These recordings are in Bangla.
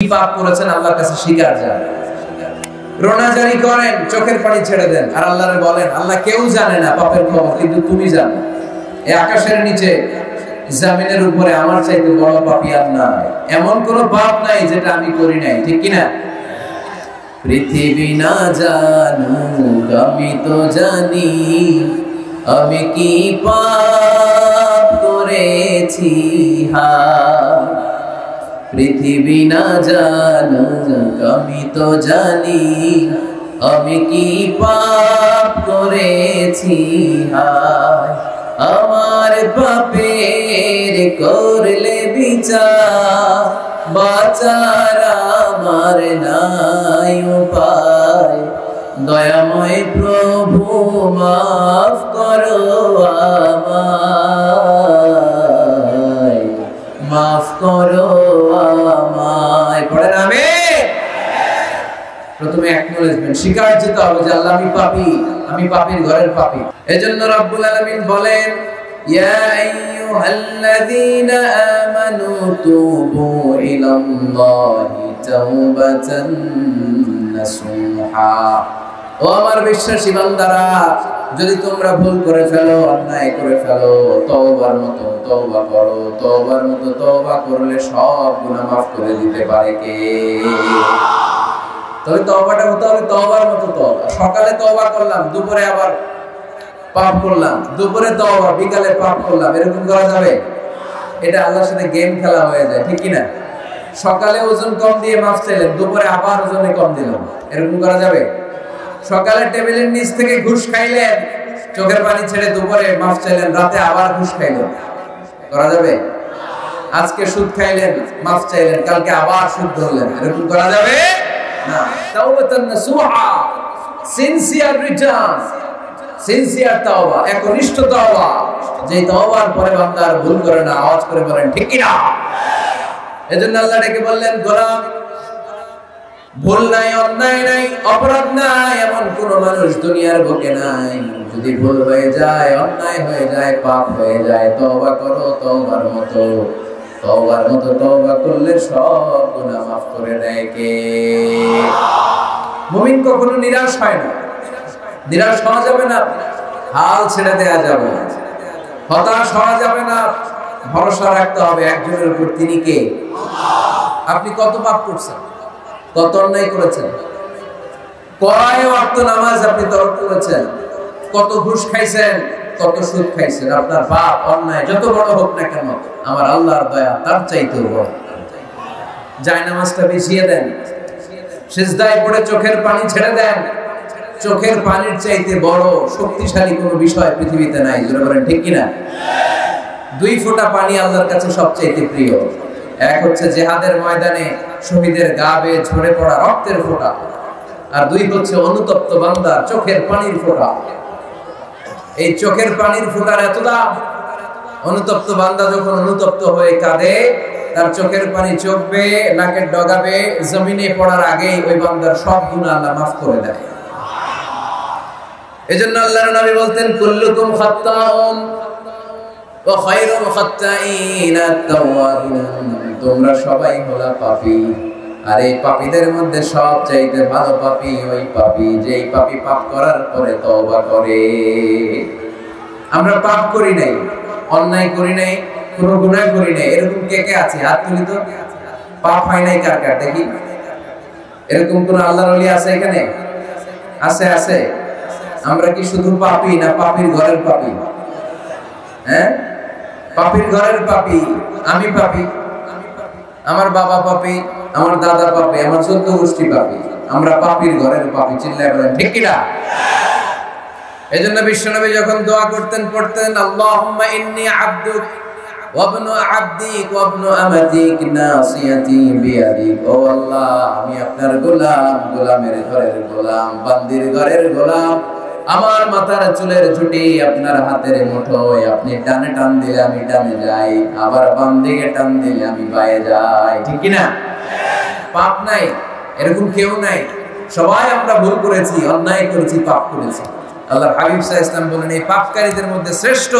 পাপ করেছেন আল্লাহর কাছে স্বীকার যান, রোনাজারি করেন, চোখের পানি ছেড়ে দেন আর আল্লাহরে বলেন আল্লাহ কেউ জানে না পাপের খবর কিন্তু তুমি জানো। এই আকাশের নিচে জমিনের উপরে আমার চাইতে বড় পাপী আর নাই, এমন কোন পাপ নাই যেটা আমি করি নাই, ঠিক কি না? পৃথিবী না জানুক আমি তো জানি আমি কি পাপ করেছি। পৃথিবী না জানুক আমি তো জানি আমি কি পাপ করেছি। আমার পাপের করলে বিচার, বাঁচার আমার নাই উপায়। দয়াময় প্রভু মাফ করো আমায়, মাফ করো আমায়। পড়েন আমিন। প্রথমে অ্যাকনলেজমেন্ট, স্বীকার যেতে হবে যে আল্লাহ আমি পাপী, আমি পাপীর ঘরের পাপী। এজন্য রব্বুল আলামিন বলেন ইয়া আইয়ুহাল্লাযীনা আমানু তুবু ইলাল্লাহি তাওবাতান নাসুহা। ও আমার বিশ্বাসী বান্দারা, যদি তোমরা ভুল করে ফেলো, অন্যায় করে ফেলো, তওবার মতো তওবা করো। তওবার মতো তওবা করলে সব গুনাহ মাফ করে দিতে পারে কে? তবে তওবাটা হতে হবে তওবার মতো তওবা। সকালে তওবা করলাম, দুপুরে আবার পাপ করলাম, দুপুরে তওবা, বিকালে পাপ করলাম, এরকম করা যাবে? এটা আল্লাহর সাথে গেম খেলা হয়ে যায়, ঠিক কি না? সকালে ওজন কম দিয়ে মাফ চাইলেন, দুপুরে আবার ওজনে কম দিলাম, এরকম করা যাবে? সকালে টেবিলের নিচ থেকে ঘুষ খাইলেন, চোখের পানি ছেড়ে দুপুরে মাফ চাইলেন, রাতে আবার ঘুষ খাইলেন, করা যাবে? আজকে সুদ খাইলেন, মাফ চাইলেন, কালকে আবার সুদ ধরলেন, এরকম করা যাবে না। তাওবাতান নাসুহা, সিনসিয়ার রিটার্ন, সিনসিয়ার তাওবা, একনিষ্ঠ তাওবা, যে তাওবার পরে বান্দা আর ভুল করে না। আওয়াজ করে বলেন ঠিক কি না? এজন্য আল্লাহ ডেকে বললেন গোলাম, ভুল নাই, অন্যায় নাই, অপরাধ নাই, এমন কোন মানুষ দুনিয়ার বুকে নাই। যদি ভুল হয়ে যায়, অন্যায় হয়ে যায়, পাপ হয়ে যায়, তওবা করো তওবার মতো। তওবার মতো তওবা করলে সব গুনাহ মাফ করে দেয় কে? মুমিন কখনো নিরাশ হয় না, নিরাশ হওয়া যাবে না, হাল ছেড়ে দেয়া যাবে না, হতাশ হওয়া যাবে না। ভরসা রাখতে হবে একজনের উপর, তিনি কে? আপনি কত পাপ করছেন, কত অন্যায় করেছেন, কয় ওয়াক্ত নামাজ আপনি তরক করেছেন, কত ঘুষ খাইছেন, কত সুদ খাইছেন। আপনার পাপ অন্যায় যত বড় হোক না কেন, আমার আল্লাহর দয়া তার চাইতেও বড়। জায়নামাজটা বিছিয়ে দেন, সিজদায় পড়ে চোখের পানি ছেড়ে দেন। চোখের পানির চাইতে বড় শক্তিশালী কোনো বিষয় পৃথিবীতে নাই, জোরে বলেন ঠিক কিনা? দুই ফোঁটা পানি আল্লাহর কাছে সবচাইতে প্রিয়। এক হচ্ছে জিহাদের ময়দানে শহীদের গা বেয়ে ঝরে পড়া রক্তের ফোঁটা, আর দুই হচ্ছে অনুতপ্ত বান্দার চোখের পানির ফোঁটা। এই চোখের পানির ফোঁটার এত দাম, অনুতপ্ত বান্দা যখন অনুতপ্ত হয়ে কাঁদে, তার চোখের পানি চোখ বেয়ে নাকের ডগা বেয়ে জমিনে পড়ার আগেই ওই বান্দার সব গুনাহ আল্লাহ মাফ করে দেয়। এজন্য আল্লাহর নবী বলতেন কুল্লুকুম খাত্তাউন ওয়া খায়রুল খাত্তাইনা আত-তাওয়াবুন। তোমরা সবাই হলা পাপী, আর এই পাপীদের মধ্যে সবচাইতে ভালো পাপী ওই পাপী যেই পাপী পাপ করার পরে তওবা করে। আমরা পাপ করি নাই, অন্যায় করি নাই, কোনো গুনাহ করি নাই, এরকম কে কে আছে? হাত তুলি তো। পাপ হয় নাই কার কার দেখি? এরকম কোন আল্লাহর ওলি আছে এখানে? আছে? আছে। আমরা কি শুধু পাপী না পাপীর ঘরের পাপী? হ্যাঁ, পাপীর ঘরের পাপী। আমি পাপী, আমার বাবা পাপী, আমার দাদা পাপী, আমার 14 গোষ্ঠী পাপী। আমরা পাপীর ঘরের পাপী, চিল্লায় বলেন ঠিক কি না? এজন্য বিশ্বনবী যখন দোয়া করতেন, পড়তেন আল্লাহুম্মা ইন্নী আবদুক ওয়া ইবনু আবদিক ওয়া ইবনু আমাতিক নাসিয়াতি বিয়াদিক। ও আল্লাহ, আমি আপনার গোলাম, গোলামের ঘরের গোলাম, বান্দির ঘরের গোলাম। আমার মাথার চুলের ঝুঁটি আপনার হাতের মুঠোয়, আপনি ডানে টান দিলে আমি ডানে যাই, আবার বাম দিকে টান দিলে আমি বায়ে যাই, ঠিক কি না? পাপ নাই এরকম কেউ নাই, সবাই আমরা ভুল করেছি, অন্যায় করেছি, পাপ করেছি। আল্লাহর হাবিব সাল্লাল্লাহু আলাইহি ওয়াসাল্লাম বলেন এই পাপকারীদের মধ্যে শ্রেষ্ঠ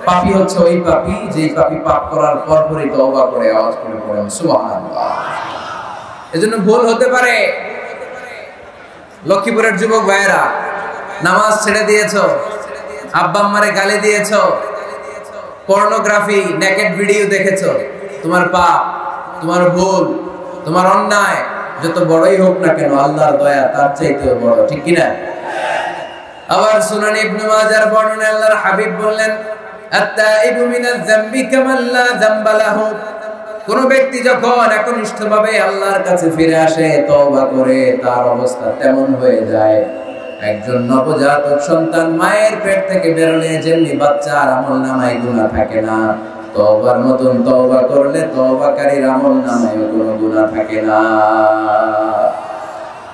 পাপী হচ্ছে ওই পাপী যেই পাপী পাপ করার পরপরই তওবা করে। আওয়াজ করে পড়েন সুবহানাল্লাহ। এজন্য ভুল হতে পারে। লক্ষ্মীপুরের যুবক ভাইয়েরা, নামাজ ছেড়ে দিয়েছো, আব্বা আম্মারে গালি দিয়েছো, পর্নোগ্রাফি নেকেড ভিডিও দেখেছো, তোমার পাপ, তোমার ভুল, তোমার অন্যায় যত বড়ই হোক না কেন আল্লাহর দয়া তার চাইতেও বড়, ঠিক কিনা? আবার সুনান ইবনে মাজার বর্ণনায় আল্লাহর হাবিব বললেন, আত-তাইবু মিনাজ যামবি কামান লা যামবা লাহু। কোন ব্যক্তি যখন একনিষ্ঠভাবে আল্লাহর কাছে ফিরে আসে, তওবা করে, তার অবস্থা তেমন হয়ে যায় একজন নবজাতক সন্তান মায়ের পেট থেকে বেরোলে যেমনি বাচ্চার আমলনামায় গুনাহ থাকে না, তওবার মতন তওবা করলে তওবাকারীর আমলনামায় কোনো গুনাহ থাকে না।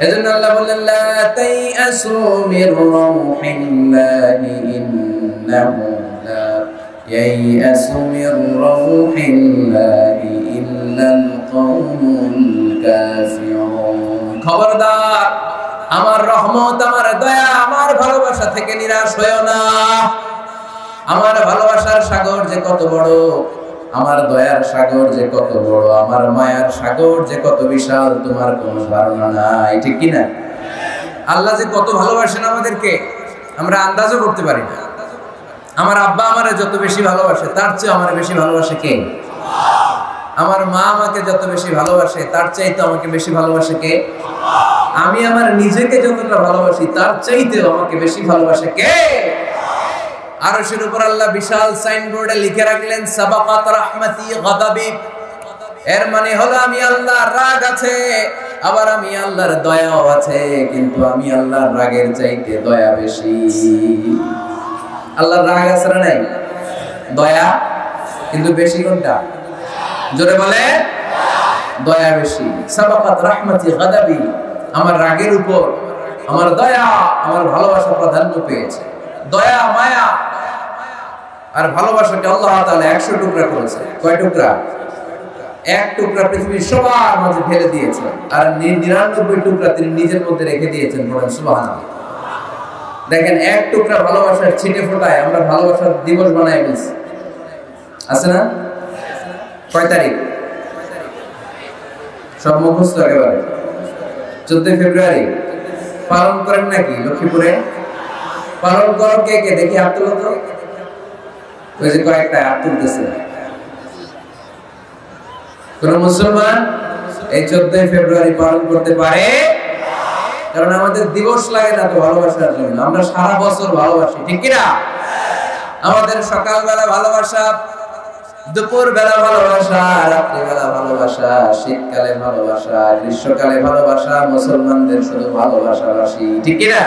এজন্য আল্লাহ বললেন, লা তাইআসু মির রাউহিল্লাহি ইন্নাহু লা ইয়াইআসু মির রাউহিল্লাহি ইল্লাল কওমুল কাফিরুন। খবরদার, আমার রহমত, আমার দয়া, আমার ভালোবাসা থেকে নিরাশ হয়ো না। আমার ভালোবাসার সাগর যে কত বড়, আমার দয়ার সাগর যে কত বড়, আমার মায়ার সাগর যে কত বিশাল, তোমার কোনো ধারণা নাই, ঠিক কি না? আল্লাহ যে কত ভালোবাসেন আমাদেরকে আমরা আন্দাজও করতে পারি না। আমার আব্বা আমারে যত বেশি ভালোবাসে তার চেয়ে আমার বেশি ভালোবাসে কে? আমার মা আমাকে যত বেশি ভালোবাসে তার চাইতে আমাকে বেশি ভালোবাসে কে? আমি আমার নিজেকে যতটা ভালোবাসি তার চাইতেও আমাকে বেশি ভালোবাসে কে? আরশের উপর আল্লাহ বিশাল সাইনবোর্ডে লিখে রাখলেন, সাবাকাত রাহমাতি গাদাবি। এর মানে হলো আমি আল্লাহর রাগ আছে, আবার আমি আল্লাহর দয়াও আছে, কিন্তু আমি আল্লাহর রাগের চাইতে দয়া বেশি। আল্লাহর রাগ আছে না নাই? দয়া কিন্তু বেশি কোনটা? জোরে বলে, দয়া বেশি। সাবাকাত রাহমাতি গাদাবি, আমার রাগের উপর আমার দয়া, আমার ভালোবাসা প্রাধান্য পেয়েছে। দয়া, মায়া আর ভালোবাসাকে আল্লাহ তাআলা 100 টুকরা করেছে। কয় টুকরা? এক টুকরা পৃথিবীর সবার মাঝে ফেলে দিয়েছেন, আর 99 টুকরা তিনি নিজের মধ্যে রেখে দিয়েছেন। বলেন সুবহানাল্লাহ। দেখেন, এক টুকরা ভালোবাসার ছিটে ফোটায় আমরা ভালোবাসার দিবস বানাই ফেলছি, আছে না? কয় তারিখ? সব মুখস্থ একেবারে। 14 ফেব্রুয়ারি পালন করেন নাকি লক্ষ্মীপুরে? পালন করো কে কে? দেখি হাত তুলো তো। ওই যে কয়েকটা হাত তুলতেছে। কোন মুসলমান এই 14 ফেব্রুয়ারি পালন করতে পারে? কারণ আমাদের দিবস লাগে না তো ভালোবাসার জন্য, আমরা সারা বছর ভালোবাসি, ঠিক কিনা? আমাদের সকালবেলা ভালোবাসা, দুপুর বেলা ভালোবাসা, রাত্রিবেলা ভালোবাসা, শীতকালে ভালোবাসা, গ্রীষ্মকালে ভালোবাসা, মুসলমানদের শুধু ভালোবাসাবাসী, ঠিক কিনা?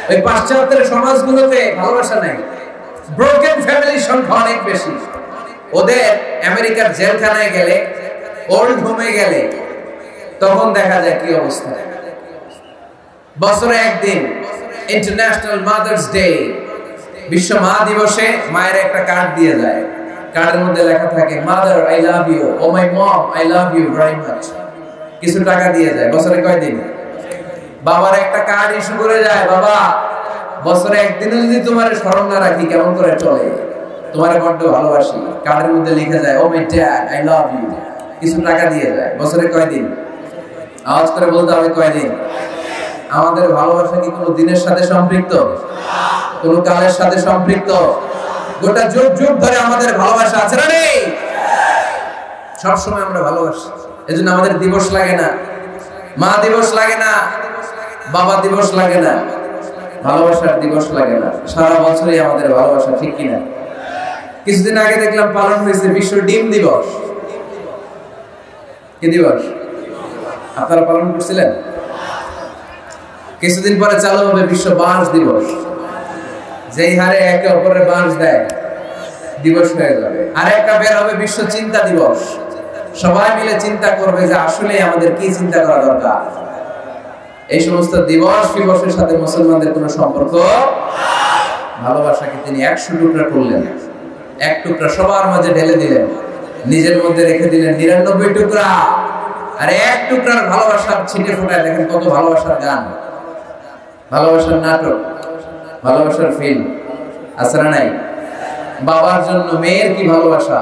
ওই পাশ্চাত্যের সমাজগুলোতে ভালোবাসা নাই, ব্রোকেন ফ্যামিলির সংখ্যা অনেক বেশি। ওদের আমেরিকার জেলখানায় গেলে, ওল্ড হোমে গেলে তখন দেখা যায় কি অবস্থা। বছরে একদিন ইন্টারন্যাশনাল মাদার্স ডে, বিশ্ব মা দিবসে মায়ের একটা কার্ড দিয়ে যায়। কার্ডের মধ্যে লেখা থাকে, mother I love you, oh my mom I love you very much. কিছু টাকা দিয়ে যায়। বছরে কয়দিন? বাবার একটা কার্ড ইস্যু করে যায়, বাবা বছরে একদিনও যদি তোমার স্মরণ না রাখি কেমন করে চলে, তোমারে বড্ড ভালোবাসি। কার্ডের মধ্যে লিখে যায়, oh my dad I love you. কিছু টাকা দিয়ে যায়। বছরে কয়দিন? আওয়াজ করে বলতে হবে, কয়দিন? আমাদের ভালোবাসা কি কোনো দিনের সাথে সম্পৃক্ত? কোন কালের সাথে সম্পৃক্ত? গোটা যুগ যুগ ধরে আমাদের ভালোবাসা আছে না নেই? সবসময় আমরা ভালোবাসি। এজন্য আমাদের দিবস লাগে না, মা দিবস লাগে না, বাবা দিবস লাগে না, ভালোবাসার দিবস লাগে না। সারা বছরই আমাদের ভালোবাসা, ঠিক কিনা? কিছুদিন আগে দেখলাম পালন হয়েছে বিশ্ব ডিম দিবস। কি দিবস? আপনারা পালন করছিলেন? কিছুদিন পরে চালু হবে বিশ্ব বাঁশ দিবস। যেই হারে একে অপরের বাঁশ দেয় দিবস হয়ে যাবে। আর একটা বের হবে বিশ্ব চিন্তা দিবস। সবাই মিলে চিন্তা করবে যে আসলে আমাদের কি চিন্তা করা দরকার। এই সমস্ত দিবস দিবসের সাথে মুসলমানদের কোনো সম্পর্ক। ভালোবাসাকে তিনি 100 টুকরা করলেন, এক টুকরা সবার মাঝে ঢেলে দিলেন, নিজের মধ্যে রেখে দিলেন 99 টুকরা। আর এক টুকরার ভালোবাসার ছিটে ফোটায় দেখেন কত ভালোবাসার গান, ভালোবাসার নাটক, ভালোবাসার ফিল্ম আছে না নাই? বাবার জন্য মেয়ের কি ভালোবাসা,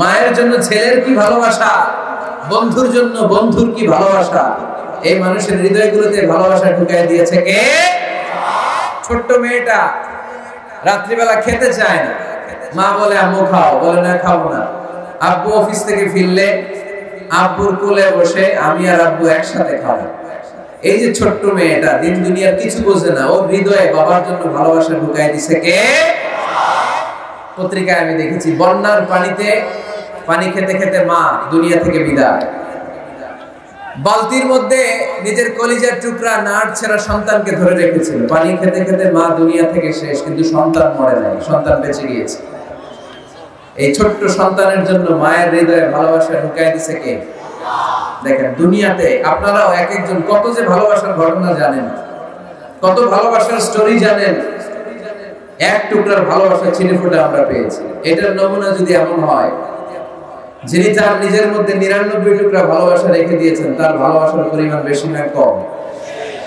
মায়ের জন্য ছেলের কি ভালোবাসা, বন্ধুর জন্য বন্ধুর কি ভালোবাসা, এই মানুষের হৃদয়গুলোতে ভালোবাসা ঢুকাই দিয়েছে কে? ছোট্ট মেয়েটা রাত্রিবেলা খেতে চায় না, মা বলে আম্মু খাও, বলে না খাবো না। আব্বু অফিস থেকে ফিরলে আব্বুর কোলে বসে আমি আর আব্বু একসাথে খাবো। এই যে ছোট্ট মেয়েটা দিন দুনিয়ার কিছু বোঝে না, ওর হৃদয়ে বাবার জন্য ভালোবাসা ঢুকাই দিছে কে? পত্রিকায় আমি দেখেছি বন্যার পানিতে পানি খেতে খেতে মা দুনিয়া থেকে বিদায়। বালতির মধ্যে নিজের কলিজার টুকরা নাড় ছেঁড়া সন্তানকে ধরে রেখেছিল, পানি খেতে খেতে মা দুনিয়া থেকে শেষ, কিন্তু সন্তান মরে নাই, সন্তান বেঁচে গিয়েছে। এই ছোট্ট সন্তানের জন্য মায়ের হৃদয়ে ভালোবাসা ঢুকাই দিছে কে? দেখেন দুনিয়াতে আপনারাও এক একজন কত যে ভালোবাসার ঘটনা জানেন, কত ভালোবাসার স্টোরি জানেন। এক টুকরার ভালোবাসা ছিঁড়ে ফুটে আমরা পেয়েছি। এটার নমুনা যদি এমন হয়, যিনি তার নিজের মধ্যে ৯৯ টুকরা ভালোবাসা রেখে দিয়েছেন, তার ভালোবাসার পরিমাণ বেশি না কম?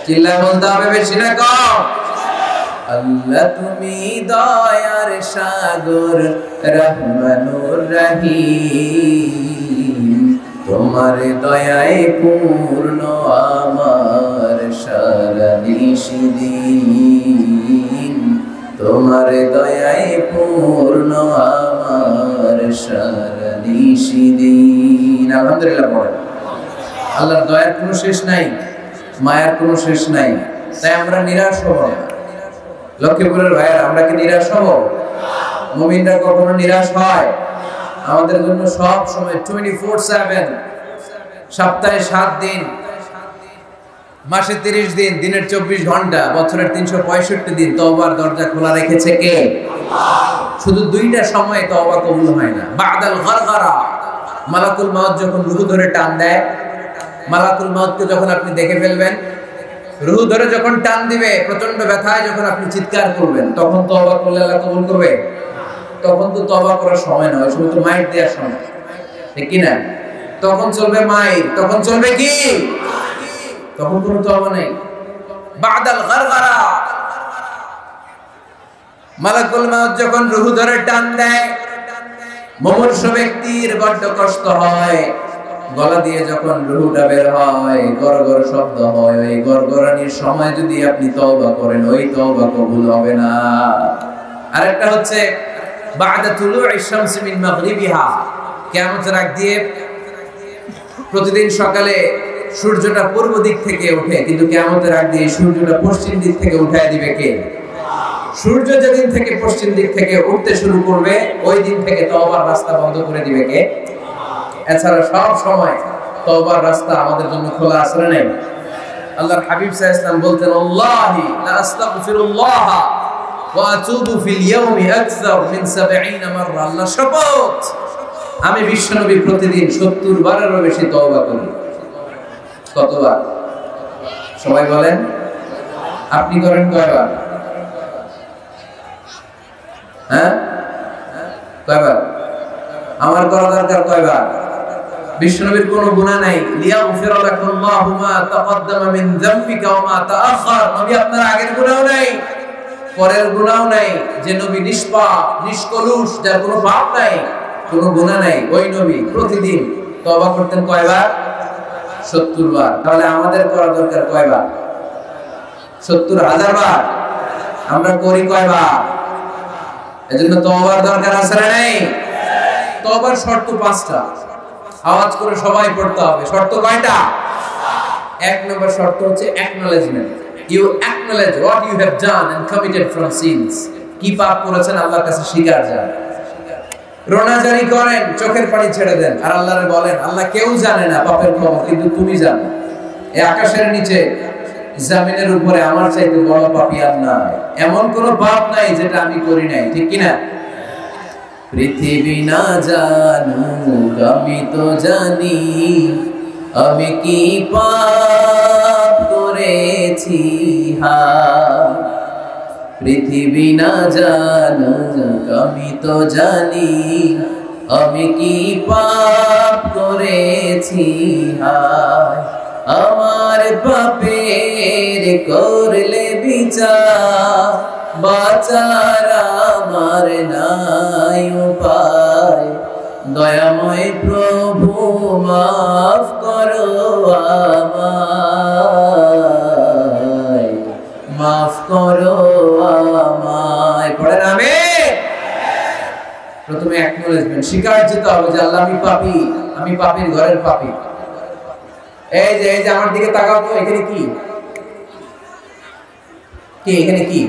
চিল্লায় বলতে হবে বেশি না কম? আল্লাহ তুমি দয়ার সাগর রহমানুর রহিম, তোমার দয়ায় পূর্ণ আমার সারা নিশিদিন, তোমার দয়ায় পূর্ণ আমার সারা নিশিদিন। আলহামদুলিল্লাহ বলেন। আল্লাহর দয়ার কোনো শেষ নাই, মায়ার কোনো শেষ নাই, তাই আমরা নিরাশ হব না। লক্ষ্মীপুরের ভাইয়ের আমরা কি নিরাশ হব? মুমিনরা কখনো নিরাশ হয়? আমাদের জন্য সব সময় 24/7, সপ্তাহে 7 দিন, মাসে 30 দিন, দিনের 24 ঘন্টা, বছরের 365 দিন তওবার দরজা খোলা রেখেছে কে? শুধু 2টা সময় তওবা কবুল হয় না। বাদাল গরগরা, মালাকুল মাউত যখন রূহ ধরে টান দেয়, মালাকুল মাউতকে যখন আপনি দেখে ফেলবেন, রূহ ধরে যখন টান দিবে, প্রচন্ড ব্যথায় যখন আপনি চিৎকার করবেন, তখন তওবা করলে আল্লাহ কবুল করবে? তখন তো তওবা করার সময় নয়, শুধু তো মাইর দেওয়ার সময়, ঠিক কি না? তখন চলবে মাইর, তখন চলবে কি? তখন কোনো তওবা নাই। বাদাল গরগরা, মালাকুল মাউত যখন রূহ ধরে টান দেয়, মুমূর্ষু ব্যক্তির বড্ড কষ্ট হয়, গলা দিয়ে যখন রূহটা বের হয়, গরগর শব্দ হয়, ওই গরগরানির সময় যদি আপনি তওবা করেন, ওই তওবা কবুল হবে না। আরেকটা হচ্ছে বাদা তুলুইশ শামস মিন মাগরিবিহা, কিয়ামতের আগ দিয়ে প্রতিদিন সকালে সূর্যটা পূর্ব দিক থেকে ওঠে, কিন্তু কিয়ামতের আগ দিয়ে সূর্যটা পশ্চিম দিক থেকে উঠায় দিবে কে? সূর্য যেদিন থেকে পশ্চিম দিক থেকে উঠতে শুরু করবে, ওই দিন থেকে তওবার রাস্তা বন্ধ করে দিবে কে? এছাড়া সব সময় তওবার রাস্তা আমাদের জন্য খোলা আছে না নাই? আল্লাহর হাবিব সাল্লাল্লাহু আলাইহি ওয়াসাল্লাম বলতেন, আল্লাহি লা আস্তাগফিরুল্লাহ ওয়া আতুবু ফিল ইয়াউমি আকসার মিন 70 মাররা। আল্লাহ শপথ, আমি বিশ্বনবী প্রতিদিন 70 বারেরও বেশি তওবা করি। কতবার? সবাই বলেন, আপনি করেন কয়বার? হ্যাঁ, কয়বার? আমার করা দরকার কয়বার? বিশ্বনবীর কোনো গুনাহ নাই। লিয়াগফির লাকুল্লাহু মা তাকদ্দামা মিন যামবিকা ওয়া মা তাআখার। নবী আপনার আগের গুনাহও নাই, পরের গুনাহও নাই। যে নবী নিষ্পাপ, নিষ্কলুষ, যার কোনো পাপ নাই, কোনো গুনাহ নাই, ওই নবী প্রতিদিন তওবা করতেন কয়বার? 70 বার। তাহলে আমাদের করা দরকার কয়বার? 70,000 বার। আমরা করি কয়বার? এজন্য তওবার দরকার আছে না নাই? তওবার শর্ত 5টা, আওয়াজ করে সবাই পড়তে হবে। শর্ত কয়টা? 1 নম্বর শর্ত হচ্ছে acknowledgement. You acknowledge what you have done and committed from sins. কি পাপ করেছেন আল্লাহর কাছে স্বীকার যান। রোনাজারি করেন, চোখের পানি ছেড়ে দেন, আর আল্লাহরে বলেন, আল্লাহ কেউ জানে না পাপের খবর, কিন্তু তুমি জানো। এই আকাশের নিচে, জমিনের উপরে আমার চাইতে বড় পাপী আর নাই। এমন কোন পাপ নাই যেটা আমি করি নাই, ঠিক কি না? পৃথিবী না জানুক আমি তো জানি, আমি কি পাপ করেছি। পৃথিবী না জানুক আমি তো জানি, আমি কি পাপ করেছি। আমার পাপের করলে বিচার, বাঁচার আমার নাই উপায়। দয়াময় প্রভু মাফ স্বীকার যেতে হবে যে আল্লাহ আমি পাপী, আমি পাপীর ঘরের পাপী। এই যে আমার দিকে তাকাও তো, এখানে কি কি এখানে কি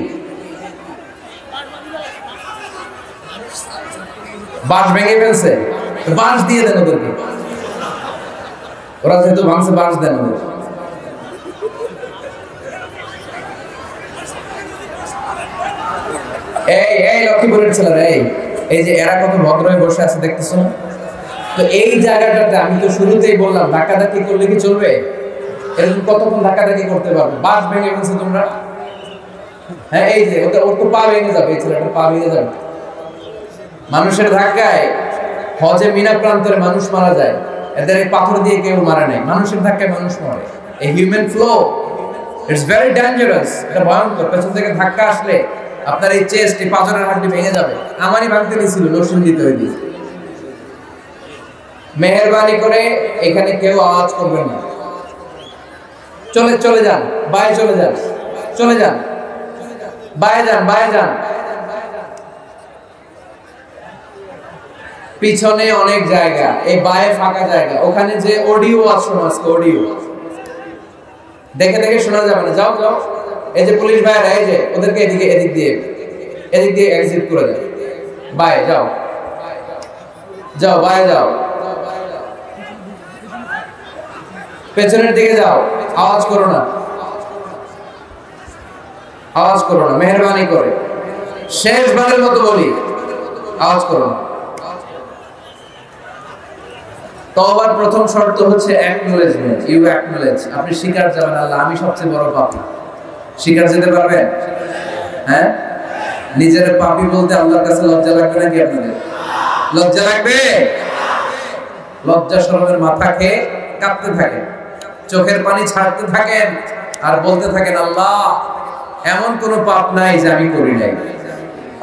বাঁশ ভেঙে ফেলছে, বাঁশ দিয়ে দেন ওদেরকে, ওরা যেহেতু ভাঙছে বাঁশ দেন ওদের। এই লক্ষ্মীপুরের ছেলেরা, এই যে এরা কত ভদ্র হয়ে বসে আছে দেখতেছো না? তো এই জায়গাটাতে আমি তো শুরুতেই বললাম ধাক্কাধাক্কি করলে কি চলবে? এরকম কতক্ষণ ধাক্কাধাক্কি করতে পারবে? বাঁশ ভেঙে ফেলছে তোমরা। হ্যাঁ, এই যে ওর তো পা ভেঙে যাবে, এই ছেলেটার পা ভেঙে যাবে। মানুষের ধাক্কায় হজে মিনা প্রান্তরে মানুষ মারা যায়, এদের এই পাথর দিয়ে কেউ মারা নাই, মানুষের ধাক্কায় মানুষ মরে। এই human flow, it's very dangerous, এটা ভয়ঙ্কর। পেছন থেকে ধাক্কা আসলে আপনার এই চেস্ট, এই পাঁজরের হাড্ডি ভেঙে যাবে। আমারই ভাঙতে দিয়েছিল, নসুন দিতে হয়ে দিয়েছে। মেহেরবানি করে এখানে কেউ আওয়াজ করবেন না। চলে যান, বাইরে চলে যান, চলে যান, বাইরে যান। পিছনে অনেক জায়গা, এই বাইরে ফাঁকা জায়গা, ওখানে যে অডিও আশ্রম আছে, অডিও দেখে শোনা যাবে না। যাও এই যে পুলিশ ভাইরা, এই যে ওদেরকে এদিক দিয়ে এক্সিট করে দেয়। বাইরে যাও, বাইরে যাও, পেছনের দিকে যাও। আওয়াজ করো না, মেহেরবানি করে শেষবারের মতো বলি, আওয়াজ করো না। তওবার প্রথম শর্ত হচ্ছে অ্যাকনলেজমেন্ট। ইউ অ্যাকনলেজ, আপনি স্বীকার যাবেন আল্লাহ আমি সবচেয়ে বড় পাপী। স্বীকার যেতে পারবেন? হ্যাঁ, নিজের পাপী বলতে আল্লাহর কাছে লজ্জা লাগবে নাকি? আপনাদের লজ্জা লাগবে? লজ্জা শরমের মাথা খেয়ে কাঁপতে থাকেন, চোখের পানি ছাড়তে থাকেন, আর বলতে থাকেন আল্লাহ এমন কোন পাপ নাই যে আমি করি নাই,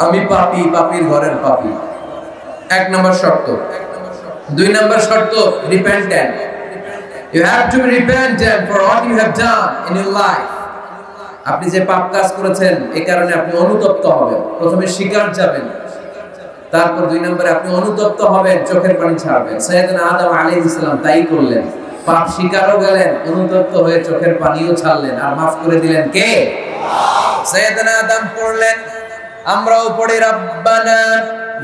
আমি পাপী, পাপীর ঘরের পাপী। 1 নম্বর শর্ত। 2 নম্বর শর্ত, repentant. You have to be repentant for what you have done in your life. আপনি যে পাপ কাজ করেছেন এই কারণে আপনি অনুতপ্ত হবেন। প্রথমে স্বীকার যাবেন, তারপর 2 নম্বরে আপনি অনুতপ্ত হবেন, চোখের পানি ছাড়বেন। সাইয়েদনা আদম আলাইহিস সালাম তাই করলেন, পাপ স্বীকারও গেলেন, অনুতপ্ত হয়ে চোখের পানিও ছাড়লেন, আর মাফ করে দিলেন কে? সাইয়েদনা আদম পড়লেন, আমরাও পড়ি রাব্বানা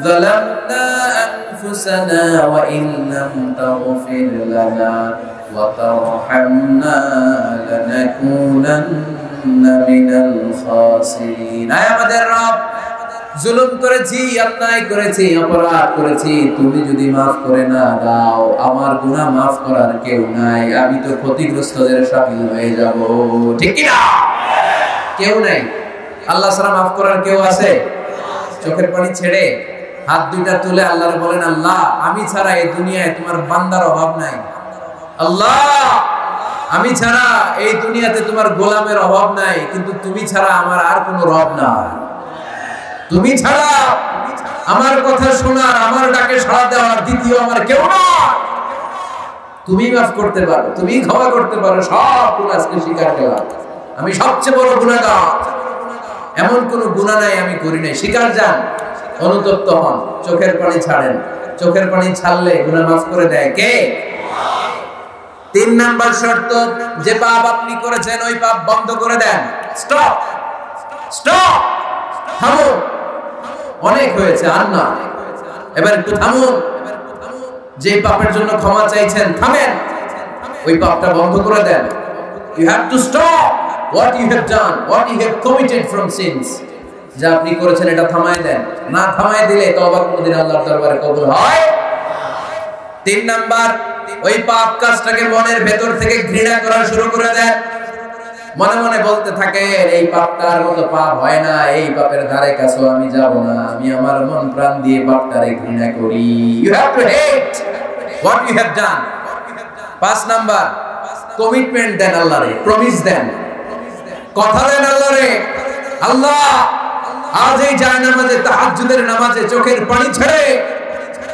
যালামনা আনফুসানা ওয়া ইন লাম তাগফির লানা ওয়া তারহামনা লানাকুনান্না মিনাল খাসিরিন। আয় আমাদের রব, জুলুম করেছি, অন্যায় করেছি, অপরাধ করেছি, তুমি যদি মাফ করে না দাও আমার গুনাহ মাফ করার কেউ নাই, আমি তো ক্ষতিগ্রস্তদের শামিল হয়ে যাব। ঠিক কি না? কেউ নাই, আল্লাহ ছাড়া মাফ করার কেউ আছে? চোখের পানি ছেড়ে হাত দুইটা তুলে আল্লাহরে বলেন, আল্লাহ আমি ছাড়া এই দুনিয়ায় তোমার বান্দার অভাব নাই। আল্লাহ আমি ছাড়া এই দুনিয়াতে তোমার গোলামের অভাব নাই, কিন্তু তুমি ছাড়া আমার আর কোনো রব নাই। তুমি ছাড়া আমার কথা শোনার, আমার ডাকে সাড়া দেওয়ার দ্বিতীয় আমার কেউ না। তুমি মাফ করতে পারো, তুমি ক্ষমা করতে পারো, সব গুনাহ আজকে স্বীকার করলাম, আমি সবচেয়ে বড় গুনাহগার, এমন কোন গুনাহ নাই আমি করি নাই। স্বীকার যান, অনুতপ্ত হন, চোখের পানি ছাড়েন, চোখের পানি ছাড়লে গুনাহ মাফ করে দেয় কে? 3 নাম্বার শর্ত, যে পাপ আপনি করেছেন ওই পাপ বন্ধ করে দেন। স্টপ, থামুন, অনেক হয়েছে, আর না, এবার একটু থামুন। যে পাপের জন্য ক্ষমা চাইছেন থামেন, ওই পাপটা বন্ধ করে দেন। You have to stop what you have done, what you have committed from sins. যা আপনি করেছেন এটা থামায় দেন, না থামায় দিলে তওবা কোনদিন আল্লাহর দরবারে কবুল হয়। 3 নাম্বার, ওই পাপ কাজটাকে মনের ভেতর থেকে ঘৃণা করা শুরু করে দেন। মনে মনে বলতে থাকে এই পাপটার মতো পাপ হয় না, এই পাপের ধারে কাছেও আমি যাব না, আমি আমার মন প্রাণ দিয়ে পাপটারে ঘৃণা করি। You have to hate what you have done. 5 number, commitment দেন আল্লাহরে, প্রমিস দেন, কথা দেন আল্লাহরে, আল্লাহ আজ এই জায়নামাজে, তাহাজ্জুদের নামাজে চোখের পানি ছেড়ে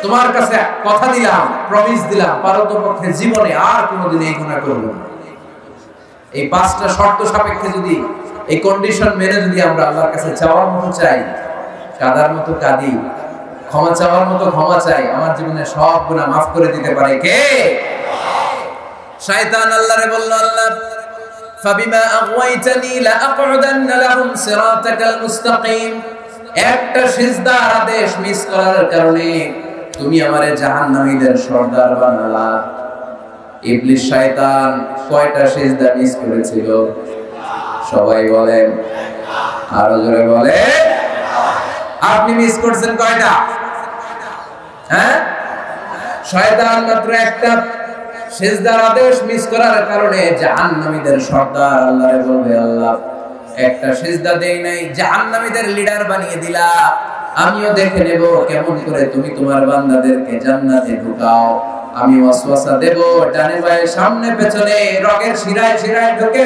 তোমার কাছে কথা দিলাম, প্রমিস দিলাম, পারতপক্ষে জীবনে আর কোনোদিন এই গুনাহ করব না। এই 5টা শর্ত সাপেক্ষে যদি, এই কন্ডিশন মেনে যদি আমরা আল্লাহর কাছে চাওয়ার মতো চাই, কাদার মতো কাঁদি, ক্ষমা চাওয়ার মতো ক্ষমা চাই, আমার জীবনে সব গুনাহ মাফ করে দিতে পারে কে? শয়তান আল্লাহরে বলল, আল্লাহ ফাবিমা আগওয়াইতানি লাআকউদান্না লাহুম সিরাতাকাল মুস্তাকিম, একটা সিজদার আদেশ মিস করার কারণে তুমি আমারে জাহান্নামীদের সর্দার বানালা। ইবলিস শয়তান কয়টা সিজদা মিস করেছিল? সবাই বলেন, আরো জোরে বলে। আপনি মিস করছেন কয়টা? হ্যাঁ, শয়তান মাত্র একটা সিজদার আদেশ মিস করার কারণে জাহান্নামীদের সর্দার আল্লাহরে বলবে, আল্লাহ একটা সিজদা দেই নাই, জাহান্নামীদের লিডার বানিয়ে দিলা, আমিও দেখে নেব কেমন করে তুমি তোমার বান্দাদেরকে জান্নাতে ঢুকাও। আমি ওয়াসওয়াসা দেব, ডানে বায়ে সামনে পেছনে রগের শিরায় শিরায় ঢুকে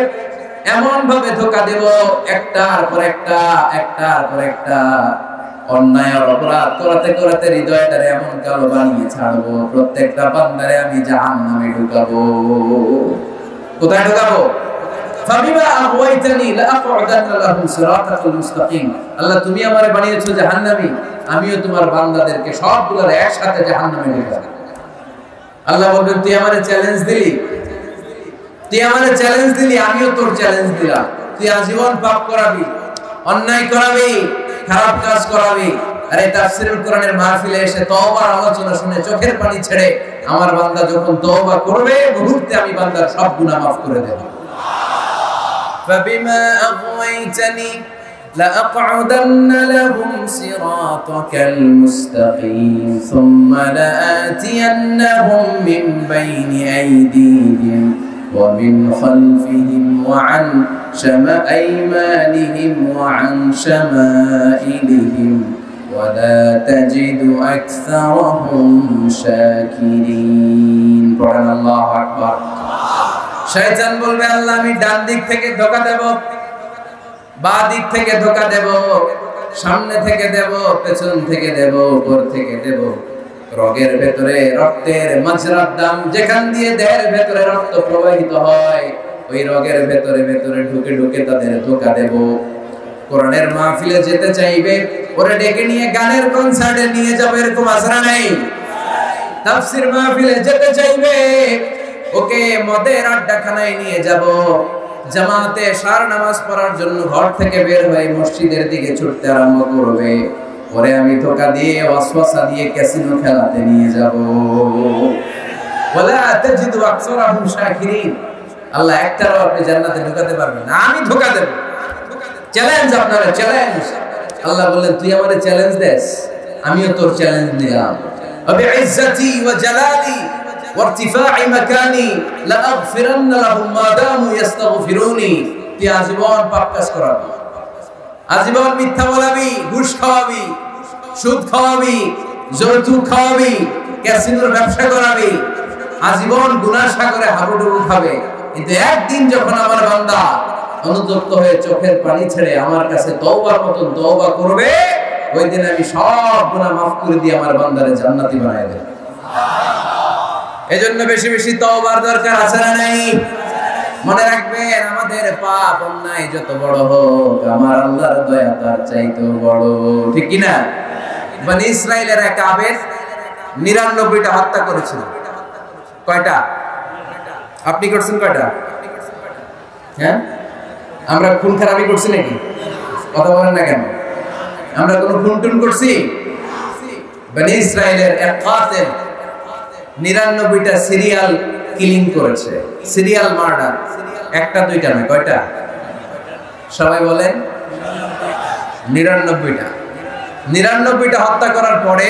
এমন ভাবে ধোঁকা দেব, একটার পর একটা একটার পর একটা অন্যায় আর অপরাধ করতে করতে হৃদয়টারে এমন কালো বানিয়ে ছাড়বো, প্রত্যেকটা বান্দারে আমি জাহান্নামে ঢুকাবো। কোথায় ঢুকাবো? ফাবিমা আগওয়াইতানি লাআকউদান্না লাহুম সিরাতাকাল মুস্তাকিম, আল্লাহ তুমি আমারে বানিয়েছো জাহান্নামী, আমিও তোমার বান্দাদেরকে সবগুলোর একসাথে জাহান্নামে ঢুকাবো। আল্লাহ বলবেন, তুই আমারে চ্যালেঞ্জ দিলি, তুই আমারে চ্যালেঞ্জ দিলি, আমিও তোর চ্যালেঞ্জ দিলাম। তুই আজীবন পাপ করাবি, অন্যায় করাবি, খারাপ কাজ করাবি, আর এই তাফসীরুল কোরআনের মাহফিলে এসে তওবার আলোচনা শুনে চোখের পানি ছেড়ে আমার বান্দা যখন তওবা করবে, মুহূর্তে আমি বান্দার সব গুনাহ মাফ করে দেব। ফাবিমা আগওয়াইতানি লাআকউদান্না লাহুম সিরাতাকাল মুস্তাকিম সুম্মা লাআতিয়ান্নাহুম মিন বাইনি আইদিহিম ومن خلفهم وعن أيمانهم وعن شمائلهم ولا تجد أكثرهم شاكرين. قرآن الله أكبر. শয়তান বলবে, আল্লাহ আমি ডান দিক থেকে ধোঁকা দেব, বাঁ দিক থেকে ধোঁকা দেব, সামনে থেকে দেব, পেছন থেকে দেব, উপর থেকে দেব, রগের ভেতরে রক্তের মাজরার দাম, যেখান দিয়ে দেহের ভেতরে রক্ত প্রবাহিত হয়, ওই রগের ভেতরে ভেতরে ঢুকে ঢুকে তাদের ধোঁকা দেব। কোরআনের মাহফিলে যেতে চাইবে, ওরে ডেকে নিয়ে গানের কনসার্টে নিয়ে যাবে, এরকম আসরা নাই। তাফসীর মাহফিলে যেতে চাইবে, ওকে মদের আড্ডাখানায় নিয়ে যাব। জামাতে সার নামাজ পড়ার জন্য ঘর থেকে বের হয়ে মসজিদের দিকে ছুটতে আরম্ভ করবে, পরে আমি ধোঁকা দিয়ে ওয়াসওয়াসা দিয়ে ক্যাসিনো খেলাতে নিয়ে যাব। ওয়ালা তাজিদু আকসারাহুম শাকিরিন, আল্লাহ একটারও আপনি জান্নাতে ঢোকাতে পারবেন না, আমি ধোঁকা দেব। চ্যালেঞ্জ আপনারা, চ্যালেঞ্জ। আল্লাহ বললেন, তুই আমারে চ্যালেঞ্জ দেস, আমিও তোর চ্যালেঞ্জ নিলাম। বিইজ্জতি ওয়া জালালি ওয়া ইরতিফা'i মাকানি লাআগফিরান্না লাহুম মা দামু ইস্তাগফিরুনি। তুই আজীবন পাপ কাজ করাবি, আজীবন মিথ্যা বলাবি, ঘুষ খাওয়াবি, সুদ খাওয়াবি, যৌতুক খাওয়াবি, ক্যাসিনোর ব্যবসা করাবি, আজীবন গুনাহ সাগরে হাবুডুবু খাবে। কিন্তু একদিন যখন আমার বান্দা অনুতপ্ত হয়ে চোখের পানি ছেড়ে আমার কাছে তওবার মতন তওবা করবে, ওই দিন আমি সব গুনাহ মাফ করে দিয়ে আমার বান্দারে জান্নাতি বানায় দেব। এজন্য বেশি বেশি তওবার দরকার আছে না নাই? মনে রাখবেন, আমাদের পাপ অন্যায় যত বড় হোক, আমার আল্লাহর দয়া তার চাইতেও বড়, ঠিক কি না? বনি ইসরাইলের এক আবেদ 99টা হত্যা করেছিল। কয়টা? আপনি করছেন কয়টা? হ্যাঁ, আমরা খুন খারাপি করছি নাকি? কথা বলেন না কেন? আমরা কোন খুন টুন করছি? বনি ইসরাইলের এক কাতিল 99টা সিরিয়াল কিলিং করেছে, সিরিয়াল মার্ডার। একটা দুইটা নয়, কয়টা? সবাই বলেন 99টা। 99টা হত্যা করার পরে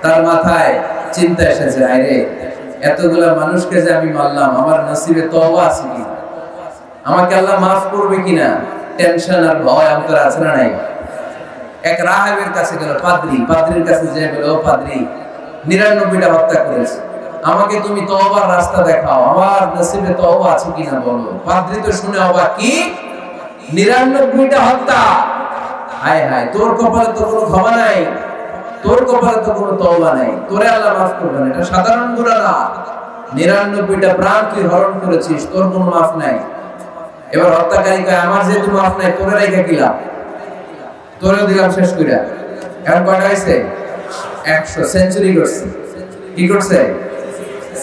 তার মাথায় চিন্তা এসেছে, আরে এতগুলা মানুষকে যে আমি মারলাম, আমার নসিবে তওবা আছে কিনা, আমাকে আল্লাহ মাফ করবে কিনা, টেনশন আর ভয় অন্তরে আছে না নাই? এক রাহেবের কাছে গেল, পাদ্রির কাছে যে বলে, ও পাদ্রি, 99টা হত্যা করেছে, আমাকে তুমি তওবার রাস্তা দেখাও, আমার নসিবে তওবা আছে কিনা বলো। পাদ্রী তো শুনে অবাক, কি 99টা হত্যা? হায় হায়, তোর কপালে তো কোনো ক্ষমা নাই, তোর কপালে তো কোনো তওবা নাই, তোরে আল্লাহ মাফ করবে না। এটা সাধারণ গুনাহ না, 99টা প্রাণ তুই হরণ করেছিস, তোর কোনো মাফ নাই। এবার হত্যাকারী কয়, আমার যেহেতু মাফ নাই, তোরে রাইখা দিলাম, তোরেও দিলাম শেষ কইরা। এখন কয়টা হইছে? 100 সেঞ্চুরি করছে। কি করছে?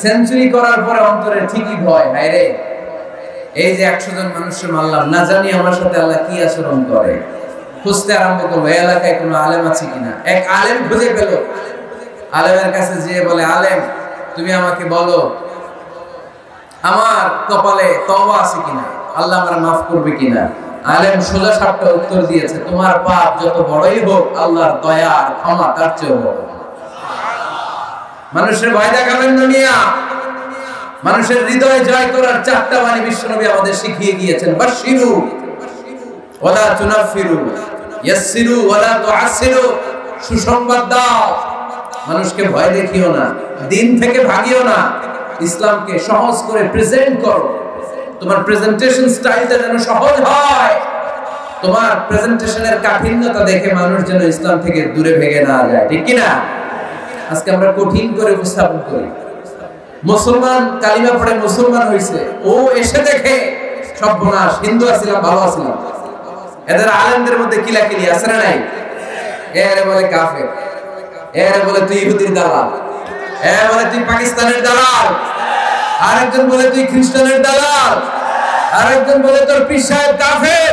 সেঞ্চুরি করার পরে অন্তরে ঠিকই ভয়, হায় রে এই যে 100 জন মানুষকে মারলাম, না জানি আমার সাথে আল্লাহ কি আচরণ করে। খুঁজতে আরম্ভ করলো এই এলাকায় কোনো আলেম আছে কিনা। এক আলেম খুঁজে পেল। আলেমের কাছে যেয়ে বলে, আলেম তুমি আমাকে বলো আমার কপালে তওবা আছে কিনা, আল্লাহ আমার মাফ করবে কিনা। আলেম সোজা সাপটা উত্তর দিয়েছে, তোমার পাপ যত বড়ই হোক আল্লাহর দয়া আর ক্ষমা তার চেয়ে বড়। মানুষের ভয় দেখাবেন না মিয়া। মানুষের হৃদয় জয় করার 4টা বাণী বিশ্বনবী আমাদের শিখিয়ে গিয়েছেন। বাশিরু ওয়ালা তুনাফিরু, ইয়াসসিরু ওয়ালা তুআসসিরু। সুসংবাদ দাও, মানুষকে ভয় দেখিও না, দিন থেকে ভাগিও না, ইসলামকে সহজ করে প্রেজেন্ট করো। তোমার প্রেজেন্টেশন স্টাইলটা যেন সহজ হয়, তোমার প্রেজেন্টেশনের কাঠিন্যতা দেখে মানুষ যেন ইসলাম থেকে দূরে ভেগে না যায়, ঠিক কি না? আজকে আমরা কঠিন করে উপস্থাপন করি। মুসলমান কালিমা পড়ে মুসলমান হইছে, ও এসে দেখে সর্বনাশ, হিন্দু আছিলাম ভালো আছিলাম। এদের আলেমদের মধ্যে কিলাকিলি আছে না নাই? এরে বলে কাফের, এরে বলে তুই ইহুদির দালাল, এরে বলে তুই পাকিস্তানের দালাল, আরেকজন বলে তুই খ্রিস্টানের দালাল, আরেকজন বলে তোর পীর সাহেব কাফের।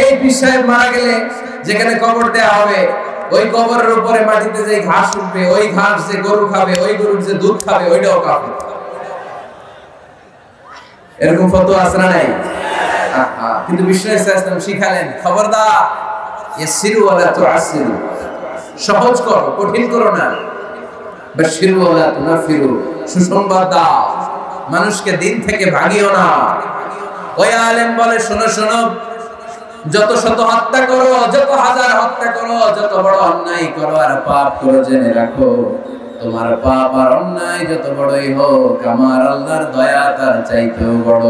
এই পীর সাহেব মারা গেলে যেখানে কবর দেয়া হবে, ওই কবরের উপরে মাটিতে যে ঘাস উঠবে, ওই ঘাস যে গরু খাবে, ওই গরুর যে দুধ খাবে, ওইটাও কাফের। এরকম ফতোয়া আছে না নাই? কিন্তু বিষ্ণু ইসলাম শিখালেন, খবরদার ইয়াসসিরু ওয়ালা তুআসসিরু, সহজ করো, কঠিন করো না। বাশিরু ওয়ালা তুনাফিরু, সুসংবাদ দাও, মানুষকে দিন থেকে ভাগিও না। ওই আলেম বলে, শোনো শোনো, যত শত হত্যা করো, যত হাজার হত্যা করো, যত বড় অন্যায় করো আর পাপ করো, জেনে রাখো তোমার পাপ আর অন্যায় যত বড়ই হোক, আমার আল্লাহর দয়া তার চাইতেও বড়।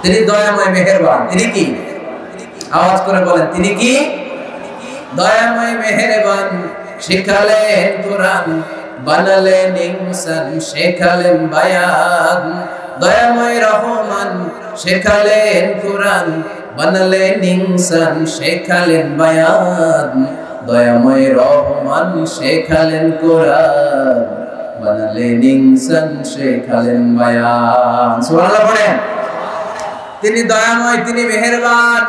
তিনি দয়াময় মেহেরবান। তিনি কি? আওয়াজ করে বলেন, তিনি কি? দয়াময় মেহেরবান। শিখালেন কোরআন, বানালেন ইনসান, শেখালেন বায়ান। দয়াময় রহমান, শেখালেন কোরআন, বানালেন ইনসান, শেখালেন বায়ান। দয়াময় রহমান, শেখালেন কোরআন, বানালেন ইনসান, শেখালেন বায়ান। সুবহানাল্লাহ পড়েন। তিনি দয়াময়, তিনি মেহেরবান।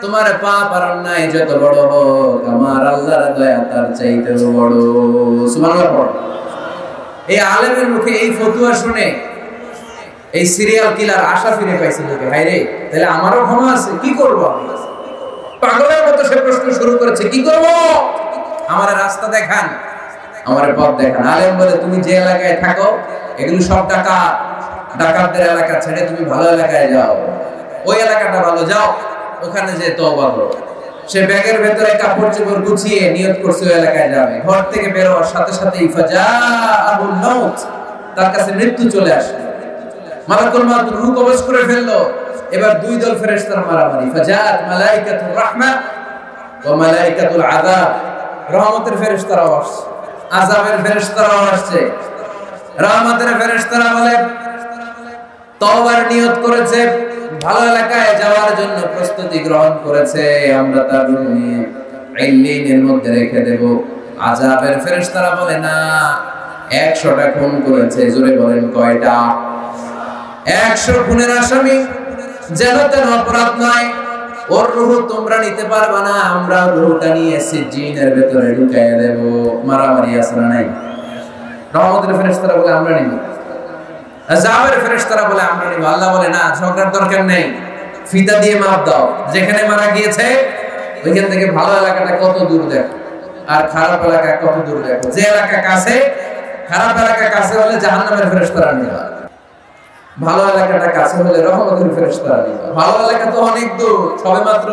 তোমার পাপ আর অন্যায় যত বড় হোক, আমার আল্লাহর দয়া তার চাইতেও বড়। সুবহানাল্লাহ পড়ো। এই আলেমের মুখে এই ফতোয়া শুনে এই সিরিয়াল কিলার আশা ফিরে পাইছে লোকে, হায় রে তাহলে আমারও ক্ষমা আছে, কি করব আমি? পাগলের মতো সে প্রশ্ন শুরু করেছে, কি করব? আমার রাস্তা দেখান, আমার পথ দেখান। আলেম বলে, তুমি যে এলাকায় থাকো এগুলো সব ডাকাতদের এলাকা ছেড়ে তুমি ভালো এলাকায় যাও, ওই এলাকাটা ভালো, যাও ওখানে যে তওবা করো। সে ব্যাগের ভেতরে কাপড় চোপড় গুছিয়ে নিয়ত করছে ওই এলাকায় যাবে। ঘর থেকে বের হওয়ার সাথে সাথে ইফাজাআহুল মাউত, তার কাছে মৃত্যু চলে আসে। মালাকুল মাউত রূহ কবজ করে ফেললো। এবার দুই দল ফেরেশতার মারামারি। ফাজাআত মালাইকাতুর রাহমা ওয়া মালাইকাতুল আযাব। রহমতের ফেরেশতারাও আসছে, আযাবের ফেরেশতারাও আসছে। রহমতের ফেরেশতারা বলে, তওবার নিয়ত করেছে, ভালো এলাকায় যাওয়ার জন্য প্রস্তুতি গ্রহণ করেছে, আমরা তার নিয়ে ইল্লিনের মধ্যে রেখে দেব। আযাবের ফেরেশতারা বলে, না, 100টা খুন করেছে। জোরে বলেন কয়টা? 100 খুনের আসামি, যেন তেন অপরাধ নয়। ওর রূহ তোমরা নিতে পারবা না, আমরা রূহটা নিয়ে সিজ্জিনের ভেতরে ঢুকাইয়া দেব। মারামারি আছে না নাই? রহমতের ফেরেশতারা বলে, আমরা নিব। আযাবের ফেরেশতারা বলে, আমরা নিব। আল্লাহ বলে, না, ঝগড়ার দরকার নেই, ফিতা দিয়ে মাপ দাও। যেখানে মারা গিয়েছে ওইখান থেকে ভালো এলাকাটা কত দূর দেখো, আর খারাপ এলাকা কত দূর দেখো। যে এলাকা কাছে, খারাপ এলাকা কাছে হলে জাহান্নামের ফেরেশতারা নিবা, ভালো এলাকাটা কাছে হলে রহমতের ফেরেশতারা নিবা। ভালো এলাকা তো অনেক দূর, সবেমাত্র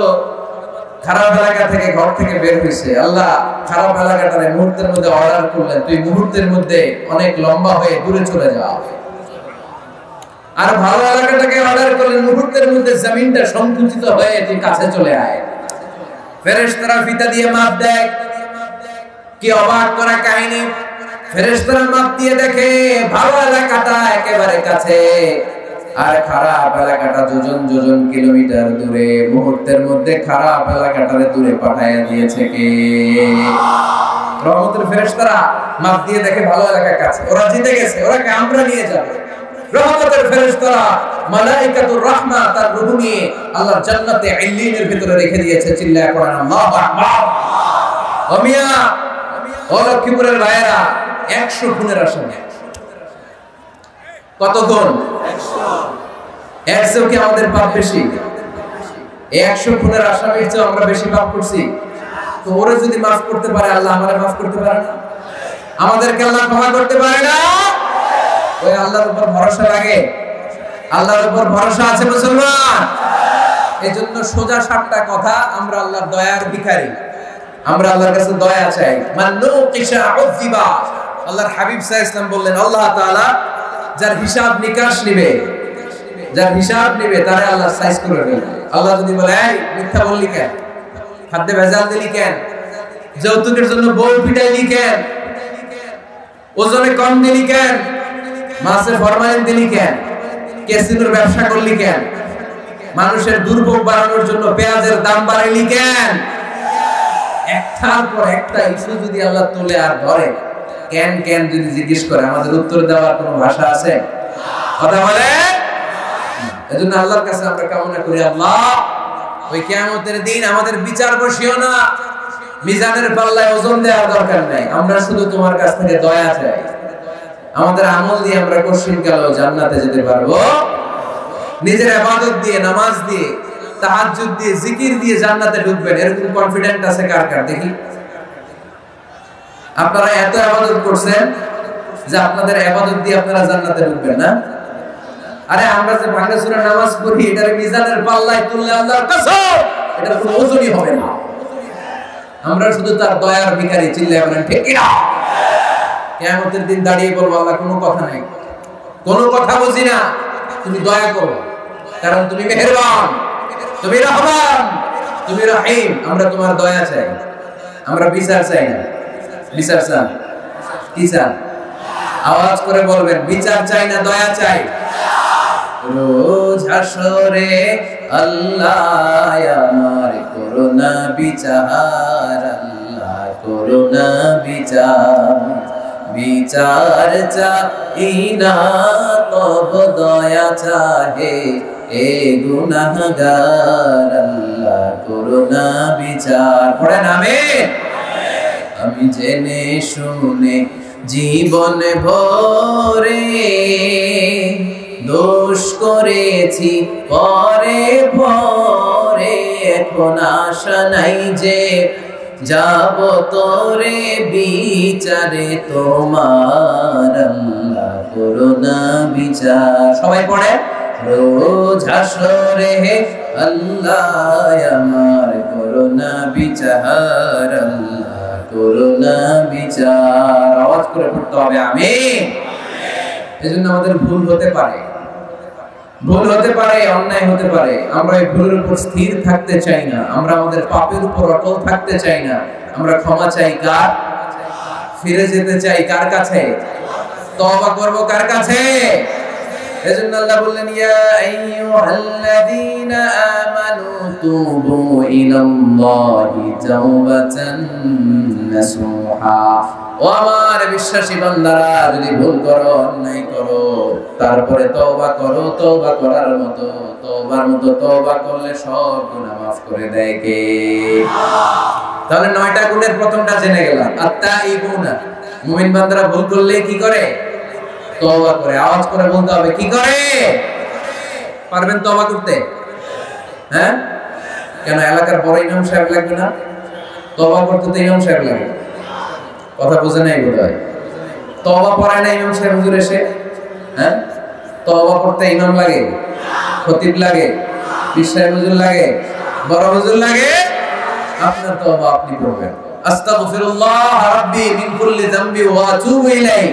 খারাপ এলাকা থেকে ঘর থেকে বের হইছে। আল্লাহ খারাপ এলাকাটারে মুহূর্তের মধ্যে অর্ডার করলেন, তুই মুহূর্তের মধ্যে অনেক লম্বা হয়ে দূরে চলে যাও। আর ভালো এলাকাটাকে অর্ডার করলেন, মুহূর্তের মধ্যে জমিনটা সংকুচিত হয়ে তুই কাছে চলে আয়। ফেরেশতারা ফিতা দিয়ে মাপ দেয়। কি অবাক করা কাহিনী! ফেরেশতারা মাপ দিয়ে দেখে ভালো এলাকাটা একেবারে কাছে, আর খারাপ এলাকাটা যোজন যোজন কিলোমিটার দূরে, মুহূর্তের মধ্যে খারাপ এলাকাটারে দূরে পাঠাইয়া দিয়েছে কে? রহমতের ফেরেশতারা মাপ দিয়ে দেখে ভালো এলাকার কাছে, ওরা জিতে গেছে, ওরাকে আমরা নিয়ে যাবো। রহমতের ফেরেশতারা মালাইকাতুর রাহমা তার রূহ নিয়ে আল্লাহর জান্নাতে ইল্লিনের ভিতরে রেখে দিয়েছে। চিল্লায়া পড়েন আল্লাহু আকবার। ও মিয়া, ও লক্ষ্মীপুরের ভাইয়েরা, 100 খুনের আসামি। কত গুণ? 100 কি আমাদের পাপ বেশি? 100 খুনের আসামির চেয়ে আমরা বেশি পাপ করছি। তো ওরে যদি মাফ করতে পারে আল্লাহ, আমারে মাফ করতে পারে না? আমাদেরকে আল্লাহ ক্ষমা করতে পারে না? ওই আল্লাহর উপর ভরসা লাগে? আল্লাহর উপর ভরসা আছে মুসলমান? এজন্য সোজা সাপটা কথা, আমরা আল্লাহর দয়ার ভিখারি, আমরা আল্লাহর কাছে দয়া চাই। মান্নুকিশা উযিবা, আল্লাহর হাবিব সাল্লাল্লাহু আলাইহি ওয়াসাল্লাম বললেন, আল্লাহ তাআলা যার হিসাব নিকাশ নেবে, যার হিসাব নেবে তারে আল্লাহ সাইজ করে ফেলবে। আল্লাহ যদি বলে, এই মিথ্যা বললি কেন, খাদ্যে ভেজাল দিলি কেন, যৌতুকের জন্য বউ পিটাইলি কেন, ওজনে কম দিলি কেন, মাছে ফরমালিন দিলি কেন, ক্যাসিনোর ব্যবসা করলি কেন, মানুষের দুর্ভোগ বাড়ানোর জন্য পেঁয়াজের দাম বাড়াইলি কেন, একটার পর একটা ইস্যু যদি আল্লাহ তুলে আর ধরে, কেন কেন যদি জিজ্ঞেস করে, আমাদের উত্তর দেওয়ার কোনো ভাষা আছে? কথা বলে। এজন্য আল্লাহর কাছে আমরা কামনা করি, আল্লাহ ওই কিয়ামতের দিন আমাদের বিচার বসিও না, মিজানের পাল্লায় ওজন দেওয়ার দরকার নাই, আমরা শুধু তোমার কাছ থেকে দয়া চাই। আমাদের আমল দিয়ে আমরা কঠিন কালেও জান্নাতে যেতে পারবো, নিজের ইবাদত দিয়ে, নামাজ দিয়ে, তাহাজ্জুদ দিয়ে, জিকির দিয়ে জান্নাতে ঢুকবেন, এরকম কনফিডেন্ট আছে কার কার? দেখি। আপনারা এত ইবাদত করছেন যে আপনাদের ইবাদত দিয়ে আপনারা জান্নাতে ঢুকবেন না? আরে আমরা যে ভাঙা সূরা নামাজ পড়ি, এটার মিজানের পাল্লায় তুললে আল্লাহর কসম এটার কোনো ওজনই হবে না। আমরা শুধু তার দয়ার ভিখারি। চিল্লায়া বলেন ঠিক কি না? কিয়ামতের দিন দাঁড়িয়ে বলবো, আল্লাহ কোনো কথা নাই, কোনো কথা বুঝি না, তুমি দয়া করো, কারণ তুমি মেহেরবান, তুমি রহমান, তুমি রহিম। আমরা তোমার দয়া চাই, আমরা বিচার চাই না। বিচার চান? কি চান? আওয়াজ করে বলবেন, বিচার চাই না দয়া চাই। রোজ হাসরে আল্লাহ আমার করুণা বিচার, আল্লাহ করুণা বিচার, বিচার চাই না তব দয়া চাহে এ গুনাহগার, আল্লাহ করুণা বিচার। পড়েন আমিন। আমি জেনে শুনে জীবন ভরে দোষ করেছি পরে পরে, এখন আশা নাই যে যাব তোরে বিচারে তোমার, আল্লাহ করুণা বিচার। সবাই পড়ে, রোজ হাসরে আল্লাহ আমার করুণা বিচার, আল্লাহ করুণা বিচার। আওয়াজ করে পড়তে হবে আমিন। এজন্য আমাদের ভুল হতে পারে, ভুল হতে পারে, অন্যায় হতে পারে, আমরা এই ভুলের উপর স্থির থাকতে চাই না, আমরা আমাদের পাপের উপর অটল থাকতে চাই না। আমরা ক্ষমা চাই কার? ফিরে যেতে চাই কার কাছে? তওবা করব কার কাছে? এজন্য আল্লাহ বললেন, ইয়া আইয়ুহাল্লাযীনা আমানু তুবু ইলাল্লাহি তাওবাতান নাসুহা। ও আমার বিশ্বাসী বান্দারা, যদি ভুল করো, অন্যায় করো, তারপরে তওবা করো, তওবা করার মতো, তওবার মতো তওবা করলে সব গুনাহ মাফ করে দেয় কে? তাহলে 9টা গুণের প্রথমটা জেনে গেলাম, আত-তাইবুনা। মুমিন বান্দারা ভুল করলে কি করে? তওবা করে। আওয়াজ করে বলতে হবে, কি করে? পারবেন তওবা করতে? হ্যাঁ, কেন এলাকার বড় ইমাম সাহেব লাগবে না? তওবা করতে তো ইমাম সাহেব লাগে। কথা বুঝে নাই বোধহয়। তওবা পড়ায় না ইমাম সাহেব হুজুর এসে? হ্যাঁ, তওবা করতে ইমাম লাগে, খতিব লাগে, পীর সাহেব হুজুর লাগে, বড় হুজুর লাগে। আপনার তওবা আপনি করবেন। আস্তাগফিরুল্লাহ রাব্বি মিন কুল্লি যামবি ওয়া আতুবু ইলাইহি,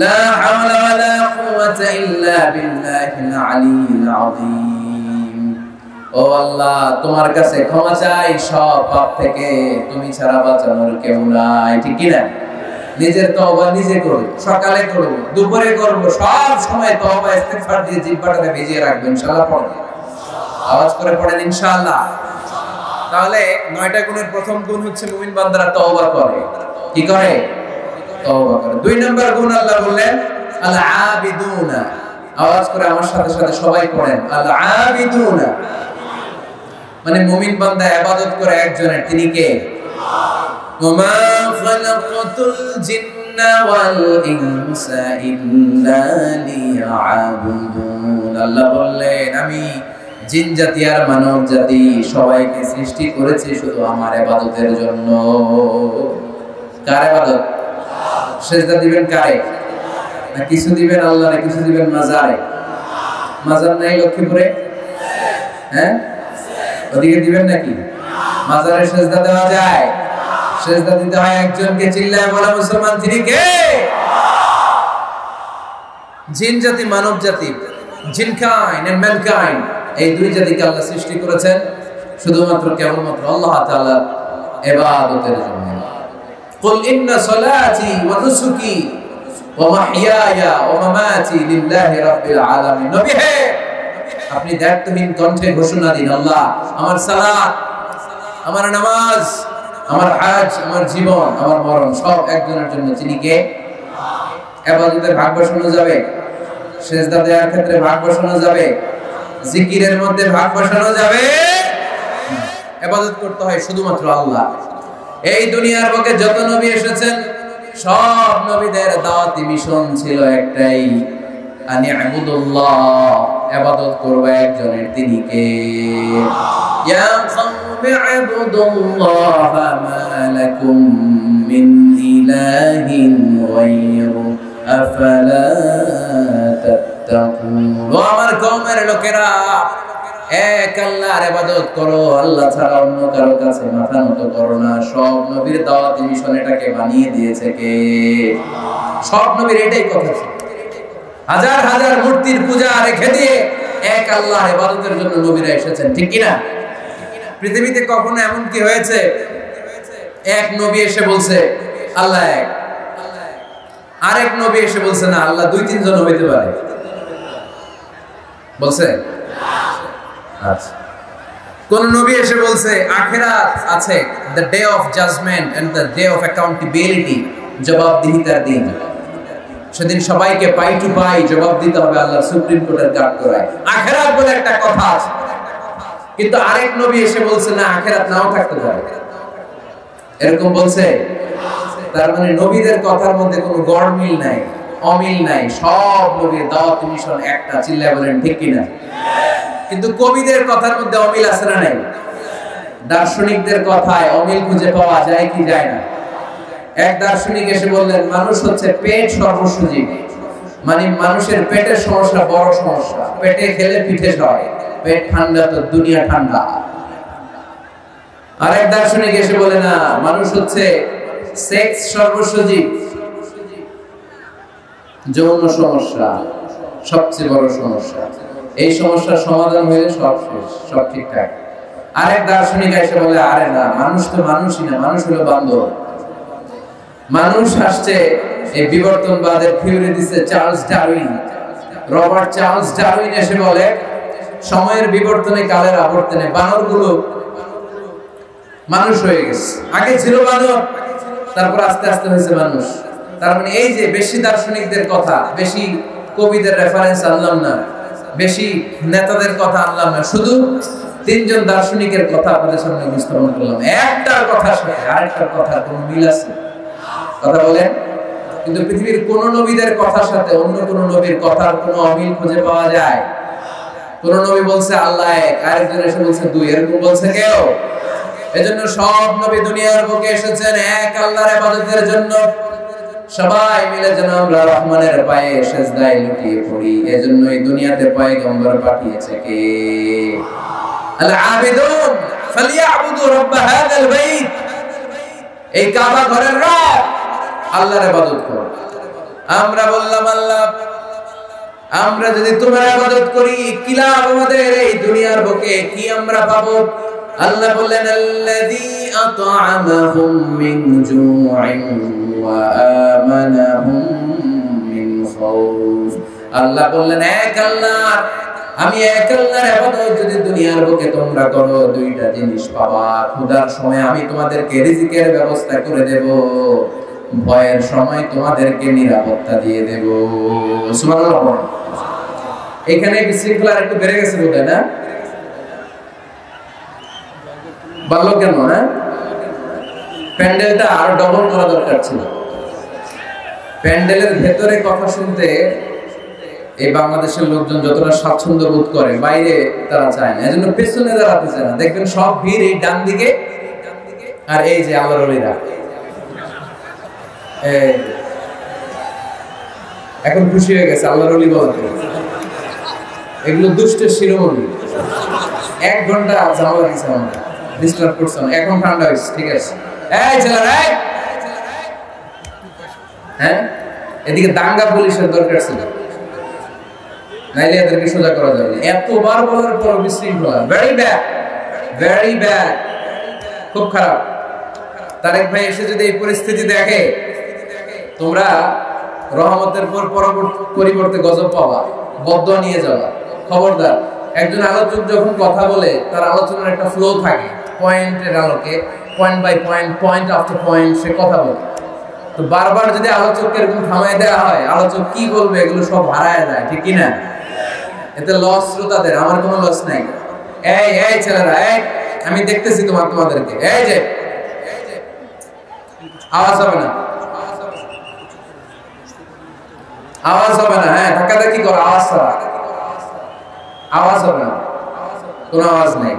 লা হাওলা ওয়ালা কুওয়াতা ইল্লা বিল্লাহিল আলিয়্যিল আযীম। ও আল্লাহ, তোমার কাছে ক্ষমা চাই সব পাপ থেকে, তুমি ছাড়া বাঁচানোর কেউ নাই। ঠিক কি না? নিজের তওবা নিজে করব, সকালে করব, দুপুরে করব, সব সময় তওবা ইস্তিগফার দিয়ে জিহ্বাটাকে ভিজিয়ে রাখবেন ইনশাআল্লাহ। পড়েন, আওয়াজ করে পড়েন ইনশাআল্লাহ। তাহলে 9টা গুণের প্রথম গুণ হচ্ছে মুমিন বান্দারা তওবা করে। কি করে? তওবা করে। 2 নাম্বার গুণ আল্লাহ বললেন আল আবিদুনা। আওয়াজ করে আমার সাথে সাথে সবাই পড়েন আল আবিদুনা। মানে মুমিন বান্দা ইবাদত করে একজনের, তিনি কে? ওমা খালাকাতুল জিন্না ওয়াল ইনসা ইল্লা লিয়াবুদুন। আল্লাহ বললেন আমি জিন জাতি আর মানব জাতি সবাইকে সৃষ্টি করেছি শুধু আমার ইবাদতের জন্য। কার ইবাদত? সিজদা দিবেন কারে? না কিছু দিবেন আল্লাহরে, কিছু দিবেন মাজারে? মাজার নাই লক্ষ্মীপুরে? হ্যাঁ, ওদিকে দিবেন নাকি? মাজারে সিজদা দেওয়া যায়? সিজদা দিতে হয় একজনকে। চিল্লায় বলা মুসলমান, তিনি কে? জিন জাতি মানব জাতি, জিনকাইন্ড এন্ড ম্যানকাইন্ড, এই দুই জাতিকে আল্লাহ সৃষ্টি করেছেন শুধুমাত্র কেবলমাত্র আল্লাহ তাআলার ইবাদতের জন্য। কুল ইন্না সালাতি ওয়া নুসুকি ওয়া মাহইয়ায়া ওয়া মামাতি লিল্লাহি রাব্বিল আলামিন। নবী হে, আপনি দায়িত্বহীন কণ্ঠে ঘোষণা দিন, আল্লাহ আমার সালাত, আমার নামাজ, আমার হজ, আমার জীবন, আমার মরণ সব একজনের জন্য। তিনি কে? ইবাদতের ভাগ বসানো যাবে, সিজদা দেওয়ার ক্ষেত্রে ভাগ বসানো যাবে, জিকিরের মধ্যে ভাগ বসানো যাবে। ইবাদত করতে হয় শুধুমাত্র আল্লাহ। এই দুনিয়ার বুকে যত নবী এসেছেন সব নবীদের দাওয়াতি মিশন ছিল একটাই, আনি আবুদুল্লাহ, ইবাদত করব একজনের, তিনি কে? ইয়া কওমি আবুদুল্লাহ মা লাকুম মিন ইলাহিন গায়রু আফালা তাত্তাকুন। ও আমার কওমের লোকেরা, এক আল্লাহর ইবাদত করো, আল্লাহ ছাড়া অন্য কারো কাছে মাথা নত করো না। সব নবীর দাওয়াতি মিশন এটাকে বানিয়ে দিয়েছে কে? সব নবীর এটাই কথা ছিল। হাজার হাজার মূর্তির পূজা রেখে দিয়ে এক আল্লাহর ইবাদতের জন্য নবীরা এসেছেন, ঠিক কি না? পৃথিবীতে কখনো এমন কি হয়েছে এক নবী এসে বলছে আল্লাহ এক, আরেক নবী এসে বলছে না আল্লাহ 2-3 জন হইতে পারে? বলছে? আচ্ছা। কোন নবী এসে বলছে আখিরাত আছে, the day of judgment and the day of accountability, জবাবদিহিতার দিন, সেদিন সবাইকে পাই টু পাই জবাব দিতে হবে আল্লাহর সুপ্রিম কোর্টের কাঠগড়ায়। আখিরাত বলে একটা কথা আছে, কিন্তু আরেক নবী এসে বলছে না আখিরাত নাও থাকতে পারে। এরকম বলছে? তার মানে নবীদের কথার মধ্যে কোনো গড়মিল নাই, অমিল নাই। সব নবীর দাওয়াত মিশন একটা। চিল্লায় বলেন ঠিক কি না? কিন্তু কবিদের কথার মধ্যে অমিল আছে না নাই? দার্শনিকদের কথায় অমিল খুঁজে পাওয়া যায় কি যায় না? এক দার্শনিক এসে বললেন মানুষ হচ্ছে পেট সর্বস্ব জীব, মানে মানুষের পেটের সমস্যা বড় সমস্যা, পেটে খেলে পিঠে সয়, পেট ঠান্ডা তো দুনিয়া ঠান্ডা। আরেক দার্শনিক এসে বলে না মানুষ হচ্ছে সেক্স সর্বস্ব জীব, যৌন সমস্যা সবচেয়ে বড় সমস্যা, এই সমস্যার সমাধান হলে সব শেষ, সব ঠিকঠাক। আরেক দার্শনিক এসে বলে আরে না মানুষ তো মানুষই না, মানুষ হলো বান্দর। মানুষ আসছে এই বিবর্তনবাদের থিওরি দিচ্ছে Charles Darwin, Robert Charles Darwin এসে বলে সময়ের বিবর্তনে কালের আবর্তনে বানরগুলো মানুষ হয়ে গেছে। আগে ছিল বানর, তারপর আস্তে আস্তে হয়েছে মানুষ। তার মানে এই যে বেশি দার্শনিকদের কথা, বেশি কবিদের রেফারেন্স আনলাম না, বেশি নেতাদের কথা আনলাম না, শুধু 3 জন দার্শনিকের কথা আপনাদের সামনে উপস্থাপন করলাম। একটার কথার সাথে আরেকটার কথা কোনো মিল আছে? কথা বলেন। কিন্তু পৃথিবীর কোন নবীদের কথার সাথে অন্য কোন নবীর কথার কোনো অমিল খুঁজে পাওয়া যায়? কোন নবী বলছে আল্লাহ এক, আরেকজন এসে বলছে 2, এরকম বলছে কেউ? এজন্য সব নবী দুনিয়ার বুকে এসেছেন এক আল্লাহর ইবাদতের জন্য। সবাই মিলে যেন আমরা রহমানের পায়ে সিজদায় লুটিয়ে পড়ি। এজন্য এই দুনিয়াতে পয়গম্বর পাঠিয়েছে কে? আল আবিদুন ফালিয়াবুদু রাব্ব হাযাল বাইত, এই কাবা ঘরের রব আল্লাহর ইবাদত করো। আমরা বললাম আল্লাহ আমরা যদি তোমার ইবাদত করি কি লাভ আমাদের? এই দুনিয়ার বুকে কি আমরা পাবো? আল্লাহ বললেন আল্লাযী আত'আমাহুম মিন জু'ইন وآمنهم من خوف আল্লাহ বললেন এক আল্লাহ, আমি এক আল্লাহর ইবাদত যদি দুনিয়ার বুকে তোমরা করো, দুইটা জিনিস পাবা। ক্ষুধার সময় আমি তোমাদেরকে রিজিকের ব্যবস্থা করে দেব, ভয়ের সময় তোমাদেরকে নিরাপত্তা দিয়ে দেব। সুবহানাল্লাহ। এখানে বিশৃঙ্খলা একটু বেড়ে গেছে বোধহয়, না? ভালো কেন? না, প্যান্ডেলটা আরো ডবল করা দরকার ছিল। প্যান্ডেলের ভেতরে কথা শুনতে এই বাংলাদেশের লোকজন যতটা স্বাচ্ছন্দ্য বোধ করে, বাইরে তারা চায় না। এজন্য পেছনে দাঁড়াতে চায় না। দেখবেন সব ভিড় এই ডান দিকে, আর এই যে আল্লাহর ওলিরা এখন খুশি হয়ে গেছে আল্লাহর ওলি বলতে। এগুলো দুষ্টের শিরোমণি। 1 ঘন্টা ঝামেলা দিচ্ছে আমাদের, ডিস্টার্ব করছে না। এখন ঠান্ডা হয়েছে, ঠিক আছে? এই ছেলেরা, হ্যাঁ, এদিকে দাঙ্গা পুলিশের দরকার ছিল, নাইলে এদেরকে সোজা করা যাবে না। এতবার বলার পর বিশৃঙ্খলা, ভেরি ব্যাড, ভেরি ব্যাড, খুব খারাপ। তারেক ভাই এসে যদি এই পরিস্থিতি দেখে, তোমরা রহমতের পর পরিবর্তে গজব পাবা, বদদোয়া নিয়ে যাবা। খবরদার। একজন আলোচক যখন কথা বলে, তার আলোচনার একটা ফ্লো থাকে, পয়েন্টের আলোকে, point by point, point after point সে কথা বলে। তো বারবার যদি আলোচককে এরকম থামায় দেওয়া হয়, আলোচক কি বলবে এগুলো সব হারায় যায়, ঠিক কি না? এতে লস শ্রোতাদের, আমার কোনো লস নাই। এই ছেলেরা, আমি দেখতেছি তোমাদেরকে। এই যে আওয়াজ হবে না, আওয়াজ হবে না। হ্যাঁ, ধাক্কাধাক্কি করো, আওয়াজ ছাড়া আওয়াজ হবে না, কোনো আওয়াজ নেই।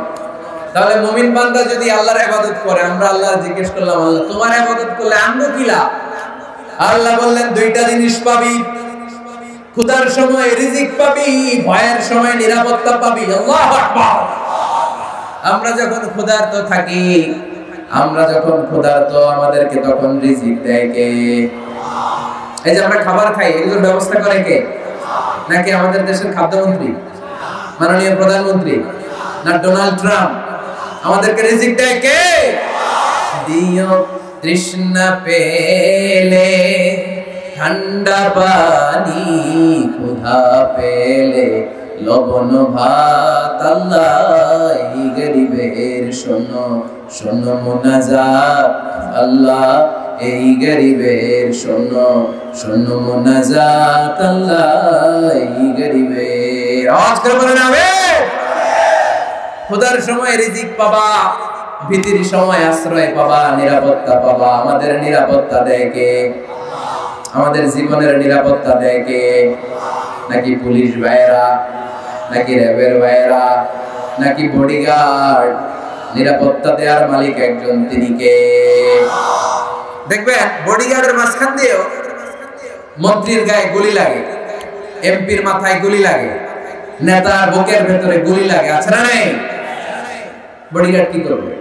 তাহলে মুমিন বান্দা যদি আল্লাহর ইবাদত করে, আমরা আল্লাহ জিজ্ঞেস করলাম, আল্লাহ তোমার ইবাদত করলে আমরা কি লাভ? আল্লাহ বললেন দুইটা জিনিস পাবি, ক্ষুধার সময় রিজিক পাবি, ভয়ের সময় নিরাপত্তা পাবি। আল্লাহু আকবার। আমরা যখন ক্ষুধার্ত থাকি, আমাদেরকে তখন রিজিক দেয় কে? এই যে আমরা খাবার খাই, এগুলোর ব্যবস্থা করে কে? নাকি আমাদের দেশের খাদ্যমন্ত্রী, মাননীয় প্রধানমন্ত্রী, না ডোনাল্ড ট্রাম্প? আমাদেরকে রিজিক দেয় কে? দিও তৃষ্ণা পেলে ঠান্ডা পানি, ক্ষুধা পেলে লবণ ভাত। আল্লাহ এই গরিবের শোনো শোনো মুনাজাত, আল্লাহ এই গরিবের শোনো শোনো মুনাজাত, আল্লাহ এই গরিবের। আওয়াজ করে বলেন আমিন। ক্ষুধার সময় রিজিক পাবা, ভীতির সময় আশ্রয় পাবা, নিরাপত্তা পাবা। আমাদের নিরাপত্তা দেয় কে? আমাদের জীবনের নিরাপত্তা দেয় কে? নাকি পুলিশ ভাইরা, নাকি র্যাবের ভাইরা, নাকি বডিগার্ড? নিরাপত্তা দেওয়ার মালিক একজন, তিনি কে? দেখবেন বডিগার্ডের মাঝখান দিয়েও মন্ত্রীর গায়ে গুলি লাগে, এমপির মাথায় গুলি লাগে, নেতার বুকের ভেতরে গুলি লাগে, আছে না নাই? বডিগার্ড কি করবে?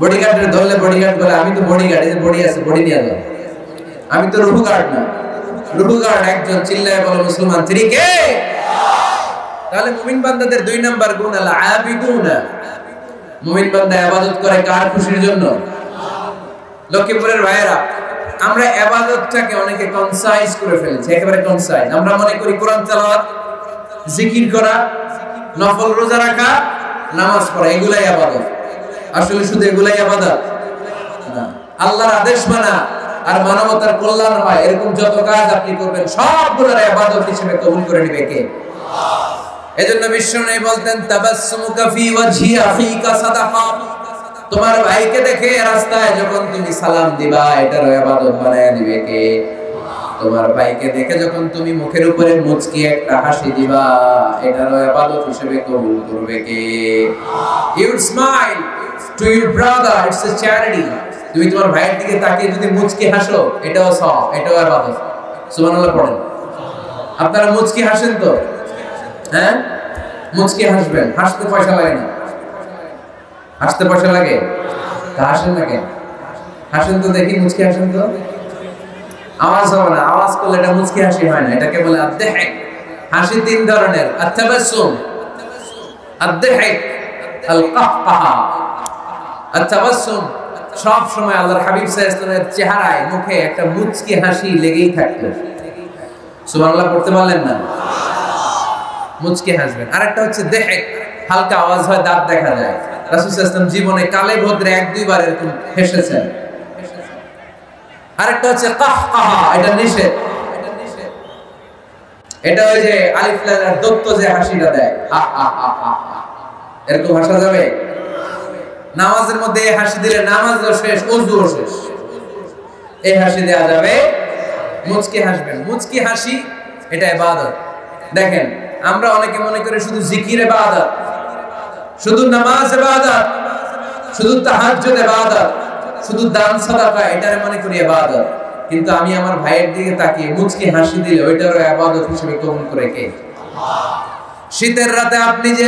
বডিগার্ডের ধরলে বডিগার্ড বলে, আমি তো বডিগার্ড, এই যে বডি আছে, বডি নিয়ে যাও। আমি তো রুহু গার্ড না। রুহু গার্ড একজন, চিল্লায় বলো মুসলমান, তিনি কে? তাহলে মুমিন বান্দাদের 2 নাম্বার গুণ আল আবিদুনা। মুমিন বান্দা ইবাদত করে কার খুশির জন্য? লক্ষ্মীপুরের ভাইয়েরা, আমরা ইবাদতটাকে অনেকে কনসাইজ করে ফেলেছি, একেবারে কনসাইজ। আমরা মনে করি কোরআন তেলাওয়াত, জিকির করা, নফল রোজা রাখা, নামাজ পড়া এগুলাই ইবাদত। আসলে শুধু এগুলাই ইবাদত না। আল্লাহর আদেশ মানা আর মানবতার কল্যাণ হয়, এরকম যত কাজ আপনি করবেন সবগুলোর ইবাদত হিসেবে কবুল করে নেবে কে? এজন্য বিশ্বনবী বলতেন, তাবাসসুমুকা ফি ওয়াজহি আখিকা সাদাকা। তোমার ভাইকে দেখে রাস্তায় যখন তুমি সালাম দিবা, এটারও ইবাদত বানায় দিবে কে? তোমার ভাইকে দেখে যখন তুমি মুখের উপরে মুচকি একটা হাসি দিবা, এটারও ইবাদত হিসেবে কবুল করবে কে? You smile to your brother, it's a charity. তুমি তোমার ভাইয়ের দিকে তাকিয়ে যদি মুচকি হাসো, এটাও সওয়াব, এটাও ইবাদত। সুবহানাল্লাহ পড়েন। আপনারা মুচকি হাসেন তো? হ্যাঁ, মুচকি হাসবেন। হাসতে পয়সা লাগে না। হাসতে পয়সা লাগে? তা হাসেন না কেন? হাসেন তো দেখি, মুচকি হাসেন তো। আওয়াজ হবে না, আওয়াজ করলে এটা মুচকি হাসি হয় না, এটাকে বলে আদ-দাহিক। হাসি 3 ধরনের, আত-তাবাসসুম, আদ-দাহিক, আল-কাহকাহা। আত-তাবাসসুম সব সময় আল্লাহর হাবিব সাল্লাল্লাহু আলাইহি ওয়াসাল্লামের চেহারায় মুখে একটা মুচকি হাসি লেগেই থাকতো। সুবহানাল্লাহ পড়তে পারলেন না? মুচকি হাসবেন। আরেকটা হচ্ছে দেহেক, হালকা আওয়াজ হয়, দাঁত দেখা যায়। রাসূল সাল্লাল্লাহু আলাইহি ওয়াসাল্লাম জীবনে কালে ভদ্রে 1-2 বার এরকম হেসেছেন। আরেকটা হচ্ছে কাহকাহা, এটা নিষেধ। এটা ওই যে আলিফ লামের দত্ত যে হাসিটা দেয়, হা হা হা হা, এরকম হাসা যাবে? নামাজের মধ্যে এই হাসি দিলে নামাজও শেষ, ওযুও শেষ। এই হাসি দেয়া যাবে। মুচকি হাসবেন। মুচকি হাসি এটা ইবাদত। দেখেন, আমরা অনেকে মনে করি শুধু জিকির ইবাদত, শুধু নামাজ ইবাদত, শুধু তাহাজ্জুদ ইবাদত, শুধু দান সাদাকা এটারে মনে করি ইবাদত। কিন্তু আমি আমার ভাইয়ের দিকে তাকিয়ে মুচকি হাসি দিলে ওইটারও ইবাদত হিসেবে কবুল করে কে? শীতের রাতে আপনি যে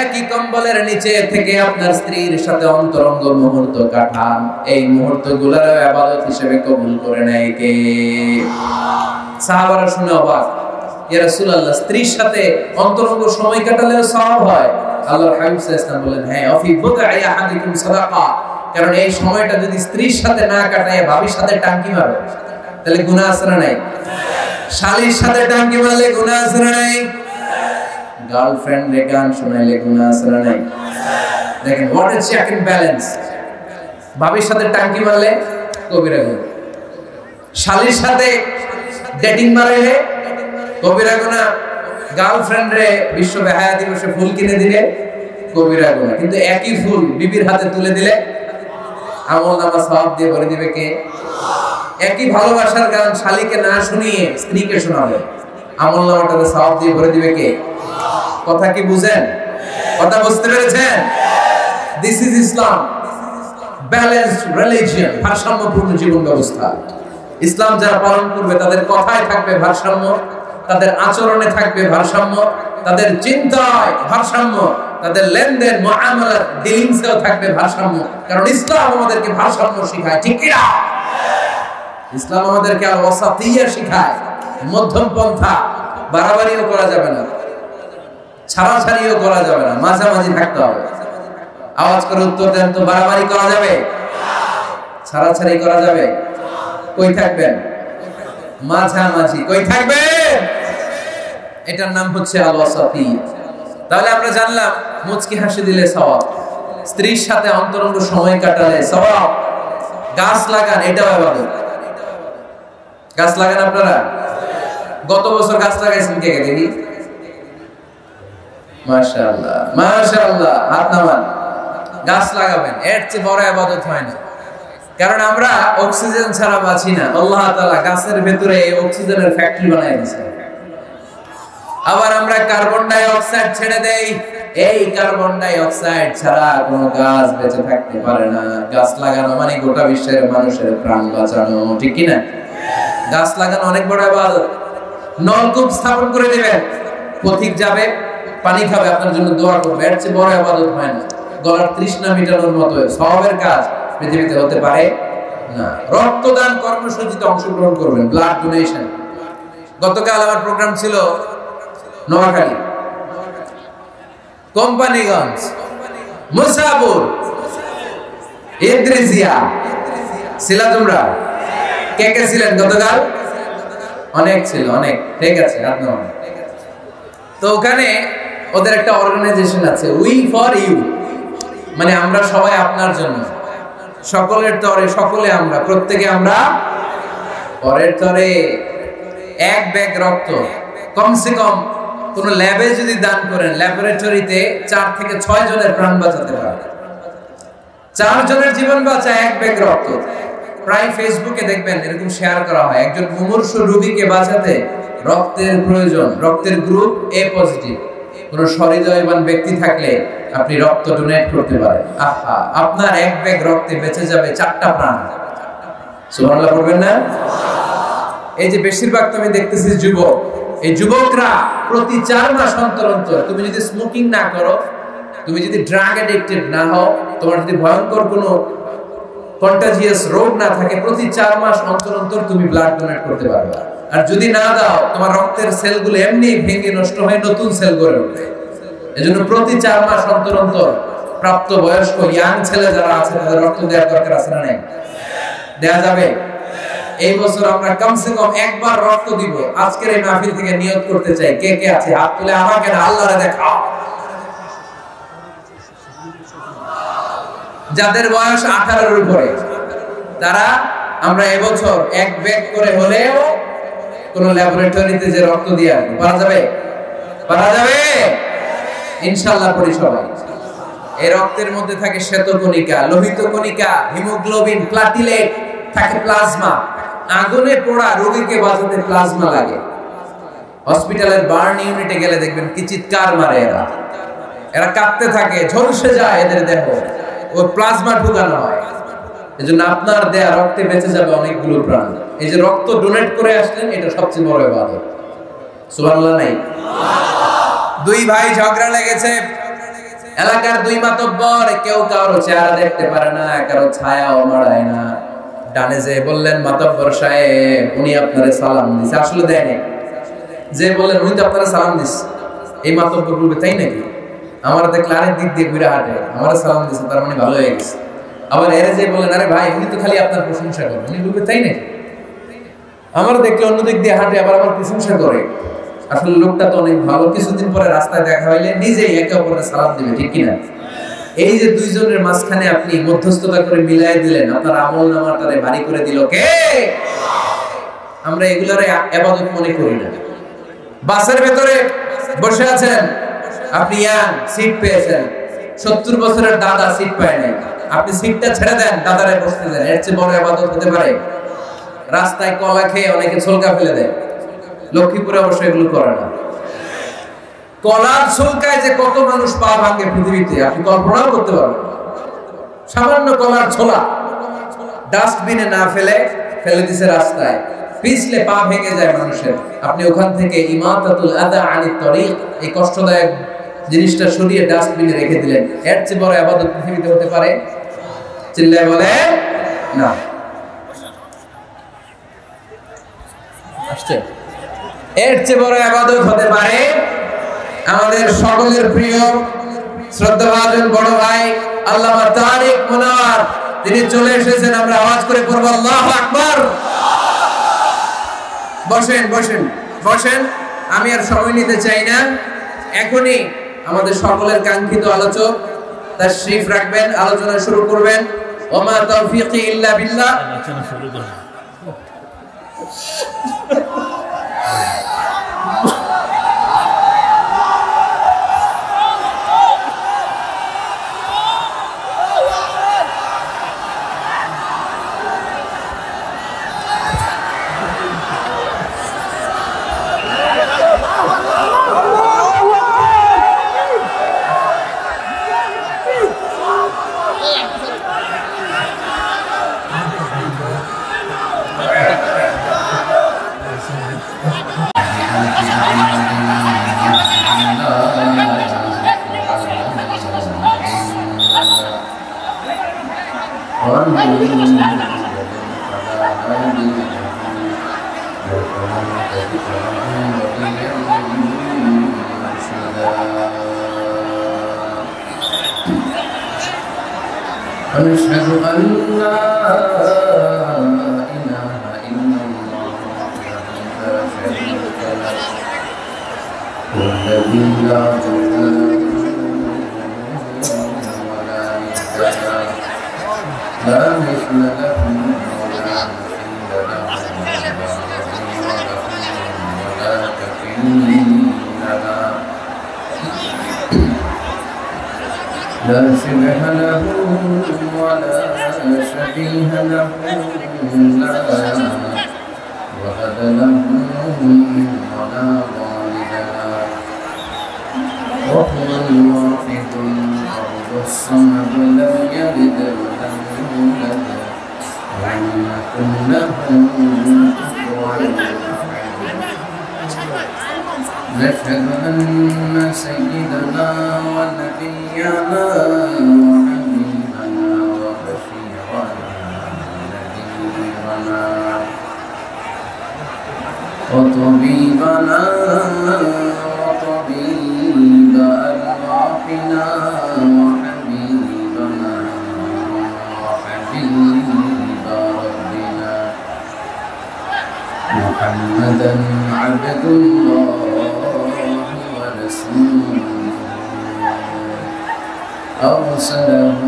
একই কম্বলের নিচে থেকে আপনার স্ত্রীর সাথে অন্তরঙ্গ মুহূর্ত কাটান, এই মুহূর্তগুলোর ইবাদত হিসেবে কবুল করে নেয় কে? সাহাবারা শুনে অবাক, ইয়া রাসূলুল্লাহ, স্ত্রীর সাথে অন্তরঙ্গ সময় কাটালেও সওয়াব হয়? আল্লাহর হাবিব সাল্লাল্লাহু আলাইহি ওয়াসাল্লাম বলেন, হ্যাঁ, অফি বুদআই আহাদিকুম সাদাকা। কারণ এই সময়টা যদি স্ত্রীর সাথে না কাটায় ভাবির সাথে টাঙ্কি মারো তাহলে গুনাহ আছে না নাই? শালীর সাথে টাঙ্কি মারলে গুনাহ আছে না নাই? গার্লফ্রেন্ড রে গান শোনাইলে গুনাহ আছে না নাই? দেখেন, what is check and balance. ভাবির সাথে টাঙ্কি মারলে কবিরা গুনাহ, শালীর সাথে ডেটিং মারাইলে কবিরা গুনাহ, গার্লফ্রেন্ড রে বিশ্ব বেহায়া দিবসে ফুল কিনে দিলে কবিরা গুনাহ। কিন্তু একই ফুল বিবির হাতে তুলে দিলে আমলনামা সওয়াব দিয়ে ভরে দিবে কে? একই ভালোবাসার গান শালীকে না শুনিয়ে স্ত্রীকে শোনাবে, আমলনামাটাতে সওয়াব দিয়ে ভরে দিবে কে? কথা কি বুঝেন? কথা বুঝতে পেরেছেন? This is Islam, balanced religion, ভারসাম্যপূর্ণ জীবন ব্যবস্থা। ইসলাম যারা পালন করবে তাদের কথায় থাকবে ভারসাম্য, তাদের আচরণে থাকবে ভারসাম্য, তাদের চিন্তায় ভারসাম্য, তাদের লেনদেন মুআমালাত ডিলিংসেও থাকবে ভারসাম্য। কারণ ইসলাম আমাদেরকে ভারসাম্য শেখায়, ঠিক কি না? ইসলাম আমাদেরকে আল ওয়াসাতিয়া শেখায়, মধ্যম পন্থা। বাড়াবাড়িও করা যাবে না, ছাড়াছাড়িও করা যাবে না, মাঝামাঝি থাকতে হবে। আওয়াজ করে উত্তর দেন তো, বাড়াবাড়ি করা যাবে? ছাড়াছাড়ি করা যাবে? কই থাকবেন? মাঝামাঝি। কই থাকবেন? এটার নাম হচ্ছে আল ওয়াসাতিয়া। তাহলে আমরা জানলাম মুচকি হাসি দিলে সওয়াব, স্ত্রীর সাথে অন্তরঙ্গ সময় কাটালে সওয়াব, গাছ লাগান এটাও ইবাদত। গাছ লাগান আপনারা? গত বছর গাছ লাগাইছেন কে কে দেখি? মাশাআল্লাহ, মাশাআল্লাহ, হাত নামান। গাছ লাগাবেন, এর চেয়ে বড় ইবাদত হয় না। কারণ আমরা অক্সিজেন ছাড়া বাঁচি না। আল্লাহ তাআলা গাছের ভেতরে অক্সিজেনের ফ্যাক্টরি বানায় দিয়েছেন। আবার আমরা কার্বন ডাই অক্সাইড ছেড়ে দেই, এই কার্বন ডাই অক্সাইড ছাড়া কোনো গাছ বেঁচে থাকতে পারে না। গাছ লাগানো মানে গোটা বিশ্বের মানুষের প্রাণ বাঁচানো, ঠিক কি না? গাছ লাগানো অনেক বড় ইবাদত। নলকূপ স্থাপন করে দিবেন, পথিক যাবে, পানি খাবে, আপনার জন্য দোয়া করবে, এর চেয়ে বড় ইবাদত হয় না। গলার তৃষ্ণা মেটানোর মতো সওয়াবের কাজ পৃথিবীতে হতে পারে না। রক্তদান কর্মসূচিতে অংশগ্রহণ করবেন, ব্লাড ডোনেশন। গতকাল আমার প্রোগ্রাম ছিল নোয়াখালী, কোম্পানিগঞ্জ, মুসাপুর, ইদ্রিসিয়া। ছিলা তোমরা? কে কে ছিলেন গতকাল? অনেক ছিল, অনেক। ঠিক আছে, আপনার তো ওখানে ওদের একটা অর্গানাইজেশন আছে, উই ফর ইউ, মানে আমরা সবাই আপনার জন্য। সকলের তরে সকলে আমরা, প্রত্যেকে আমরা পরের তরে। এক ব্যাগ রক্ত কমসে কম কোন ল্যাবে যদি দান করেন, ল্যাবরেটরিতে 4 থেকে 6 জনের প্রাণ বাঁচাতে পারে। 4 জনের জীবন বাঁচায় এক ব্যাগ রক্ত। প্রায় ফেসবুকে দেখবেন এরকম শেয়ার করা হয়, একজন মুমূর্ষু রোগীকে বাঁচাতে রক্তের প্রয়োজন, রক্তের গ্রুপ এ পজিটিভ। কোন সহৃদয়বান ব্যক্তি থাকলে আপনি রক্ত ডোনেট করতে পারেন। আহা, আপনার এক ব্যাগ রক্তে বেঁচে যাবে 4টা প্রাণ। সুবহানাল্লাহ পড়বেন না? এই যে বেশিরভাগ তুমি দেখতেছিস যুবক, এই যুবকরা প্রতি 4 মাস অন্তর অন্তর, তুমি যদি স্মোকিং না করো, তুমি যদি ড্রাগ অ্যাডিক্টেড না হও, তোমার যদি ভয়ঙ্কর কোনো কন্টাজিয়াস রোগ না থাকে, প্রতি 4 মাস অন্তর অন্তর তুমি ব্লাড ডোনেট করতে পারবে। আর যদি না দাও, তোমার রক্তের সেলগুলো এমনি ভেঙে নষ্ট হয়ে নতুন সেল গড়ে উঠবে। এজন্য প্রতি 4 মাস অন্তর অন্তর প্রাপ্ত বয়স্ক ইয়াং ছেলে যারা আছে তাদের রক্ত দেওয়ার দরকার আছে না নাই? দেয়া যাবে? এই বছর আমরা কমসে কম একবার রক্ত দিব। আজকের এই মাহফিল থেকে নিয়ত করতে চাই। কে কে আছে হাত তুলে? আমাকে না, আল্লাহরে দেখাও। যাদের বয়স 18 এর উপরে তারা আমরা এবছর এক ব্যাগ করে হলেও কোন ল্যাবরেটরিতে যে রক্ত দিয়ে আসবো। পারা যাবে? পারা যাবে? ইনশাআল্লাহ পড়ি সবাই। এই রক্তের মধ্যে থাকে শ্বেতকণিকা, লোহিত কণিকা, হিমোগ্লোবিন, প্লাটিলেট, থাকে প্লাজমা। আগুনে পোড়া রোগীকে বাঁচাতে প্লাজমা লাগে। হসপিটালের বার্ন ইউনিটে গেলে দেখবেন কি চিৎকার মারে এরা, এরা কাঁপতে থাকে, ঝলসে যায় এদের দেহ, ওই প্লাজমা ঢুকানো হয়। এজন্য আপনার দেয়া রক্তে বেঁচে যাবে অনেকগুলো প্রাণ। এই যে রক্ত ডোনেট করে আসলেন, এটা সবচেয়ে বড় ইবাদত। সুবহানাল্লাহ নাই? দুই ভাই ঝগড়া লেগেছে, এলাকার দুই মাতব্বর, কেউ কারো চেহারা দেখতে পারে না, কারো ছায়াও মাড়ায় না। ডানে যে বললেন, মাতব্বর সাহেব উনি আপনারে সালাম দিছে, আসলে দেয় নাই। যে বললেন উনি তো আপনারা সালাম দিছে, এই মাতব্বর বলবে তাই নাকি? আমার দেখলে আরেক দিক দিয়ে ঘুরে হাঁটে, আমার সালাম দিছে, তার মানে ভালো হয়ে গেছে। আবার এর যে বললেন, আরে ভাই উনি তো খালি আপনার প্রশংসা করেন, উনি বলবে তাই নাকি? আমার দেখলে অন্য দিক দিয়ে হাঁটে, আবার আমার প্রশংসা করে। আসলে লোকটা তো অনেক ভালো। কিছুদিন পরে রাস্তায় দেখা হইলে নিজেই একে অপরের সালাম দিবে, ঠিক কিনা? এই যে দুইজনের মাঝখানে আপনি মধ্যস্থতা করে মিলাই দিলেন, আপনার আমল নামাটারে ভারী করে দিল কে? আমরা এগুলার ইবাদত মনে করি না। বাসের ভেতরে বসে আছেন, আপনি সিট পেয়েছেন, 70 বছরের দাদা সিট পায় নাই, আপনি সিটটা ছেড়ে দেন, দাদারে বসতে দেন, এর চেয়ে বড় ইবাদত হতে পারে? রাস্তায় কলা খেয়ে অনেকে ছলকা ফেলে দেয়, লক্ষ্মীপুরে অবশ্য এগুলো করে না। কলার ছলকায় যে কত মানুষ পা ভাঙে পৃথিবীতে আপনি কল্পনাও করতে পারবেন। সামান্য কলার ছোলা ডাস্টবিনে না ফেলে দিছে রাস্তায়, পিছলে পা ভেঙে যায় মানুষের। আপনি ওখান থেকে ইমাতাতুল আদা আনিত তরিক, এই কষ্টদায়ক জিনিসটা সরিয়ে ডাস্টবিনে রেখে দিলেন। এর চেয়ে বড় ইবাদত পৃথিবীতে হতে পারে? চিল্লায় বলে না। আসছে, এর চেয়ে বড় ইবাদত হতে পারে আমাদের সকলের প্রিয় শ্রদ্ধাভাজন বড় ভাই আল্লামা তারিক মুনাওয়ার, তিনি চলে এসেছেন। আমরা আওয়াজ করে পড়ব আল্লাহু আকবার। বসেন বসেন বসেন, আমি আর সময় নিতে চাই না। এখনই আমাদের সকলের কাঙ্ক্ষিত আলোচক তাশরীফ রাখবেন, আলোচনা শুরু করবেন। ওমা তাওফীকি ইল্লা বিল্লাহ। আলোচনা শুরু করুন। أشهد أن لا إله إلا الله وحده لا شريك له والذي لا تزال ولا مثل له لا مثل له ولا مثيل له ولا كفيل له لا شبه له ولا شبيه له لا وهد له ولا والد له وهو الواحد الفرد الصمد لم يلد ولم يولد ولم يكن له كفوا أحد. نشهد أن سيدنا ونبينا وحبيبنا وبشيرنا ونذيرنا وطبيبنا وطبيب أرواحنا وحبيبنا عبد الله ورسوله أرسله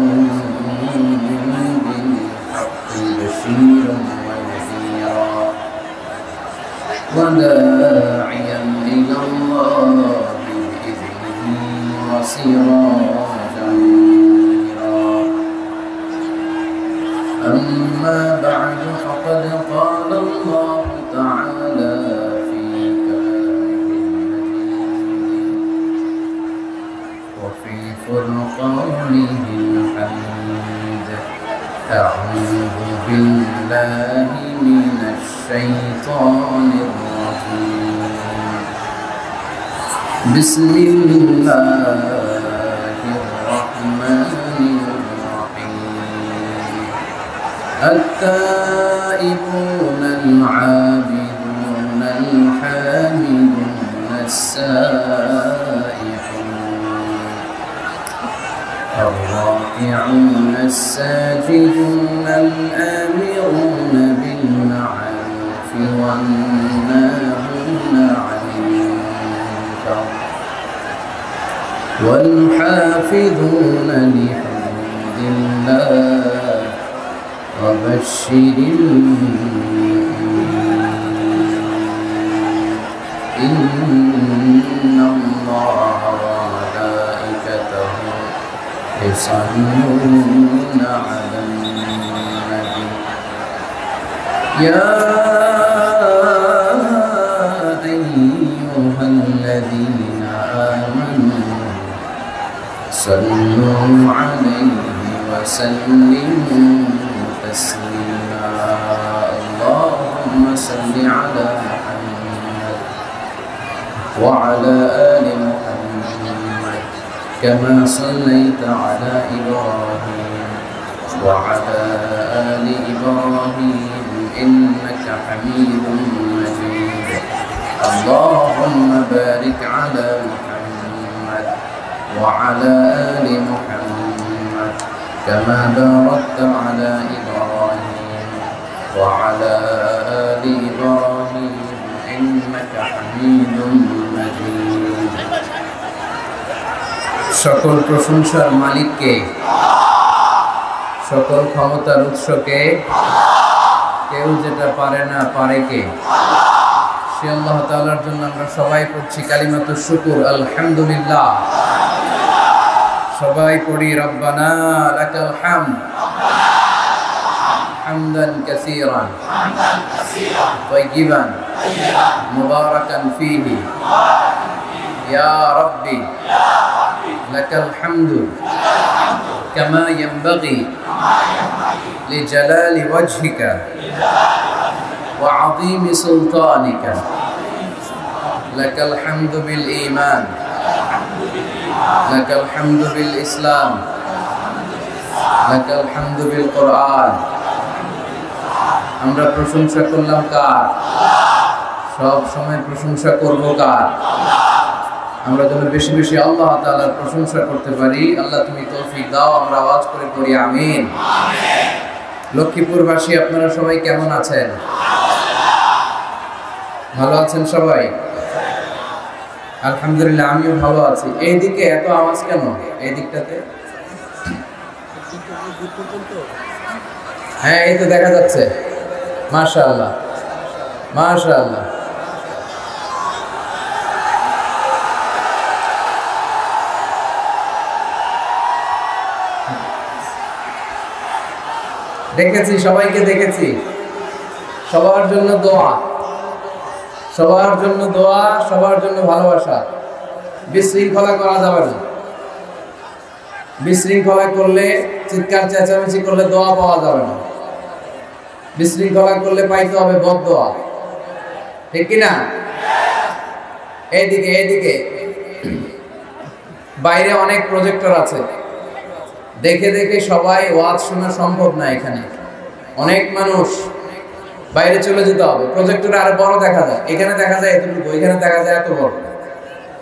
بالحق بشيرا ونذيرا وداعيا إلى الله بإذنه وسراجا منيرا أما بعد فقد قال الله تعالى في كلامه المجيد وفي فرقانه الحميد أعوذ بالله من الشيطان الرجيم بسم الله الرحمن الرحيم التائبون العابدون الحامدون السائحون الراكعون الساجدون الآمرون بالمعروف والناهون عن المنكر والحافظون لحدود الله وبشر المؤمنين إن الله وملائكته يصلون على النبي يا أيها الذين آمنوا صلوا عليه وسلموا تسليما اللهم صل على محمد وعلى آل محمد كما صليت على إبراهيم وعلى آل إبراهيم إنك حميد مجيد اللهم بارك على محمد وعلى آل محمد كما باركت على إبراهيم وعلى آل إبراهيم إنك حميد مجيد সকল প্রশংসার মালিককে সকল ক্ষমতার উৎসকে কেউ যেটা পারে না পারে কে সে আল্লাহ তাআলার জন্য আমরা সবাই পড়ছি কালিমাতুশ শুকর আলহামদুলিল্লাহ সবাই পড়ি রব্বানা লাকাল হামদ হামদান কাসীরান তাইয়িবান মুবারাকান ফীহি ইয়া রাব্বি লাকাল হামদু কামা ইয়ানবাগি লিজালালি ওয়াজহিকা ওয়া আযীমি সুলতানিকা লাকাল হামদু বিল ঈমান لك الحمد بالإسلام لك الحمد بالقرآن আমরা প্রশংসা করলাম কার সব সময় প্রশংসা করব কার আমরা যেন বেশি বেশি আল্লাহ তাআলার প্রশংসা করতে পারি আল্লাহ তুমি তৌফিক দাও আমরা আওয়াজ করে পড়ি আমিন আমিন লক্ষ্মীপুরবাসী আপনারা সবাই কেমন আছেন ভালো আছেন সবাই আলহামদুলিল্লাহ আমিও ভালো আছি এইদিকে এত আওয়াজ কেন এই দিকটাতে হ্যাঁ এই তো দেখা যাচ্ছে মাশাআল্লাহ মাশাআল্লাহ দেখেছি সবাইকে দেখেছি সবার জন্য দোয়া সবার জন্য দোয়া সবার জন্য ভালোবাসা বিশৃঙ্খলা করা যাবে না বিশৃঙ্খলা করলে চিৎকার চেঁচামেচি করলে দোয়া পাওয়া যাবে না বিশৃঙ্খলা করলে পাইতে হবে বদদোয়া ঠিক কি না এইদিকে এইদিকে বাইরে অনেক প্রজেক্টর আছে দেখে দেখে সবাই ওয়াজ শোনা সম্ভব না এখানে অনেক মানুষ বাইরে চলে যেতে হবে প্রজেক্টরে আরো বড় দেখা যায় এখানে দেখা যায় এতটুকু এখানে দেখা যায় এত বড়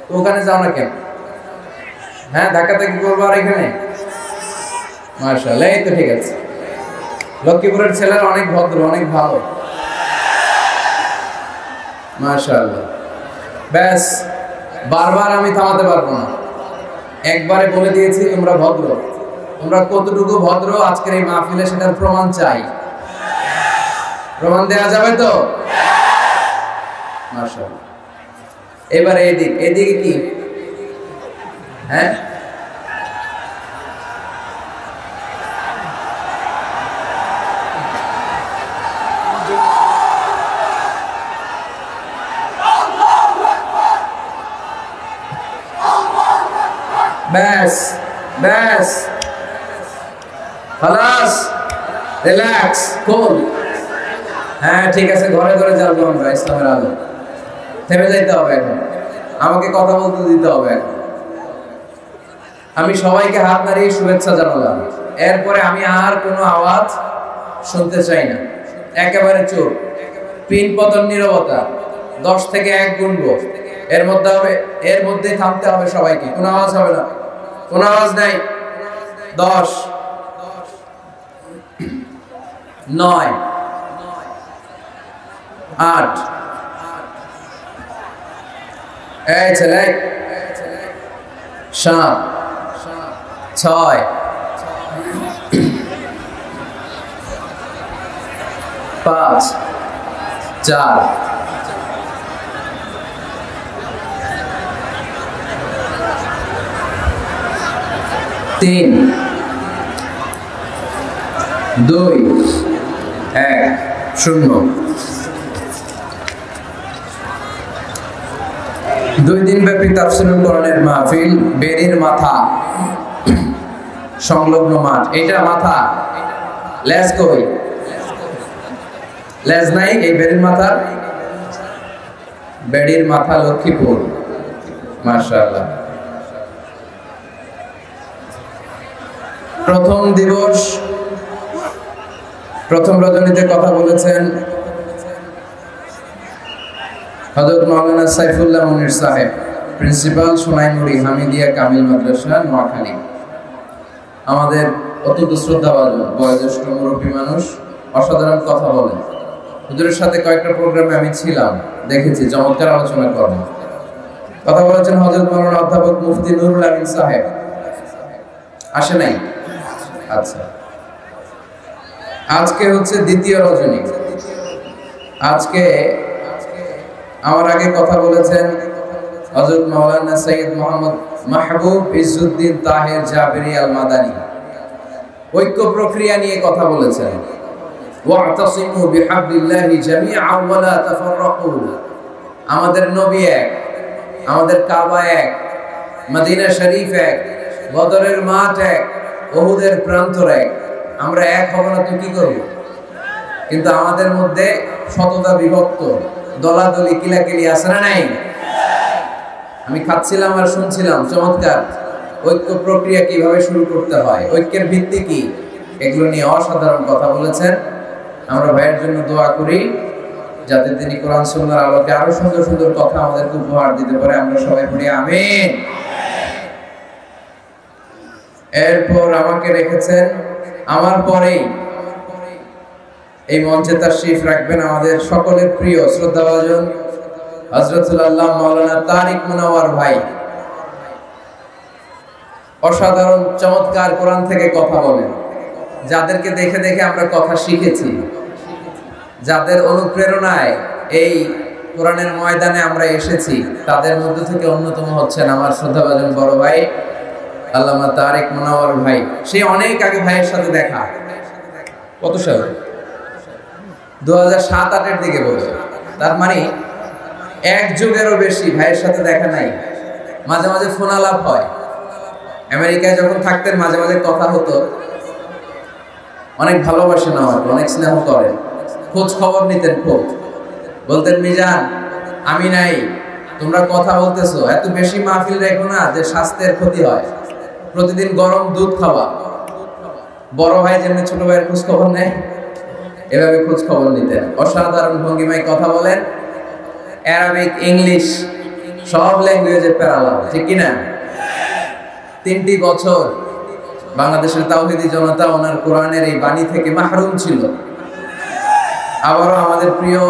তো ওখানে যাও না কেন হ্যাঁ ধাক্কাধাক্কি করবো আর এখানে মাশাআল্লাহ এই তো ঠিক আছে লক্ষ্মীপুরের ছেলেরা অনেক ভদ্র অনেক ভালো মাশাআল্লাহ ব্যাস, বারবার আমি থামাতে পারবো না। একবারে বলে দিয়েছি তোমরা ভদ্র। তোমরা কতটুকু ভদ্র আজকের এই মাহফিলে সেটার প্রমাণ চাই। প্রমাণ দেওয়া যাবে তো? মাশাআল্লাহ। এবারে এদিকে কি? হ্যাঁ, ব্যাস ব্যাস, খালাস, রিল্যাক্স, কুল। হ্যাঁ ঠিক আছে, ঘরে ঘরে যাবো আমরা ইসলামের আলো। থেমে যাইতে হবে এখন, আমাকে কথা বলতে দিতে হবে এখন। আমি সবাইকে হাত নাড়িয়ে শুভেচ্ছা জানালাম, এরপরে আমি আর কোনো আওয়াজ শুনতে চাই না। একেবারে চুপ, পিন পতন নীরবতা। 10 থেকে 1 গুনবো, এর মধ্যে থামতে হবে সবাইকে। কোনো আওয়াজ হবে না, কোনো আওয়াজ নাই। 10, 9, 8, এই ছেলে, 7, 6, 5, 4, 3, 2, 1, 0। 2 দিন ব্যাপী তাফসীরুল কোরআনের মাহফিল, বেরির মাথা সংলগ্ন মাঠ। এটা মাথা, লেজ কই? লেজ নাই এই বেরির মাথার? বেরির মাথা লক্ষ্মীপুর। মাশাআল্লাহ। প্রথম দিবস, প্রথম রজনীতে কথা বলেছেন হযরত মাওলানা সাইফুল্লাহ মুনির সাহেব, প্রিন্সিপাল সোনাইমুড়ি হামিদিয়া কামিল মাদ্রাসা, নোয়াখালী। আমাদের অত্যন্ত শ্রদ্ধাভাজন বয়োজ্যেষ্ঠ মুরব্বী মানুষ, অসাধারণ কথা বলেন। হুজুরের সাথে কয়েকটা প্রোগ্রামে আমি ছিলাম, দেখেছি, চমৎকার আলোচনা করেন। কথা বলেছেন হযরত মাওলানা অধ্যাপক মুফতি নুরুল আমিন সাহেব। আসে নাই? আচ্ছা, আজকে হচ্ছে দ্বিতীয় রজনী। আজকে আমার আগে কথা বলেছেন হযরত মাওলানা সৈয়দ মোহাম্মদ মাহবুব ইজ্জুদ্দিন তাহের জাবেরি আল মাদানী। ঐক্য প্রক্রিয়া নিয়ে কথা বলেছেন। ওয়াতাসিমু বিহাবলিল্লাহি জামিআন ওয়া লা তাফাররাকু। আমাদের নবী এক, আমাদের কাবা এক, মদিনা শরীফ এক, বদরের মাঠ এক, উহুদের প্রান্তর এক। আমরা এক হব না তো কি করব? কিন্তু আমাদের মধ্যে শততা বিভক্ত, দলাদলি, কিলাকিলি আছে না নাই? আমি খাচ্ছিলাম আর শুনছিলাম, চমৎকার ঐক্য প্রক্রিয়া কিভাবে শুরু করতে হয়, ঐক্যের ভিত্তি কি, এগুলো নিয়ে অসাধারণ কথা বলেছেন। আমরা ভাইয়ের জন্য দোয়া করি যাতে তিনি কোরআন সুন্নাহর আলোকে আরো সুন্দর সুন্দর কথা আমাদেরকে উপহার দিতে পারে। আমরা সবাই পড়ি আমিন। এরপর আমাকে রেখেছেন, আমার পরেই এই মঞ্চে তাশরীফ রাখবেন আমাদের সকলের প্রিয় শ্রদ্ধাভাজন হযরতুল আল্লাহ মাওলানা তারিক মুনাওয়ার ভাই। অসাধারণ চমৎকার কোরআন থেকে কথা বলেন, যাদেরকে দেখে দেখে আমরা কথা শিখেছি, যাদের অনুপ্রেরণায় এই কোরআনের ময়দানে আমরা এসেছি, তাদের মধ্য থেকে অন্যতম হচ্ছেন আমার শ্রদ্ধাভাজন বড় ভাই আল্লামা তারিক মুনাওয়ার ভাই। সে অনেক আগে ভাইয়ের সাথে দেখা, কত সালে? 2007-08 দিকে বলছে। তার মানে 1 যুগেরও বেশি ভাইয়ের সাথে দেখা নাই। মাঝে মাঝে ফোন আলাপ হয়, আমেরিকায় যখন থাকতেন মাঝে মাঝে কথা হতো। অনেক ভালোবাসেন আমাকে, অনেক স্নেহ করেন, খোঁজ খবর নিতেন খুব। বলতেন, মিজান আমি নাই, তোমরা কথা বলতেছো, এত বেশি মাহফিল রেখো না যে স্বাস্থ্যের ক্ষতি হয়। প্রতিদিন গরম দুধ খাওয়া। বড় ভাই যেমনি ছোট ভাইয়ের খোঁজ খবর নেয়, এভাবে খোঁজ খবর নিতেন। অসাধারণ ভঙ্গিমায় কথা বলেন, অ্যারাবিক, ইংলিশ সব ল্যাঙ্গুয়েজে প্যারালাল, ঠিক কিনা? 3টি বছর বাংলাদেশের তাওহীদি জনতা ওনার কোরআনের এই বাণী থেকে মাহরুম ছিল। আবারও আমাদের প্রিয়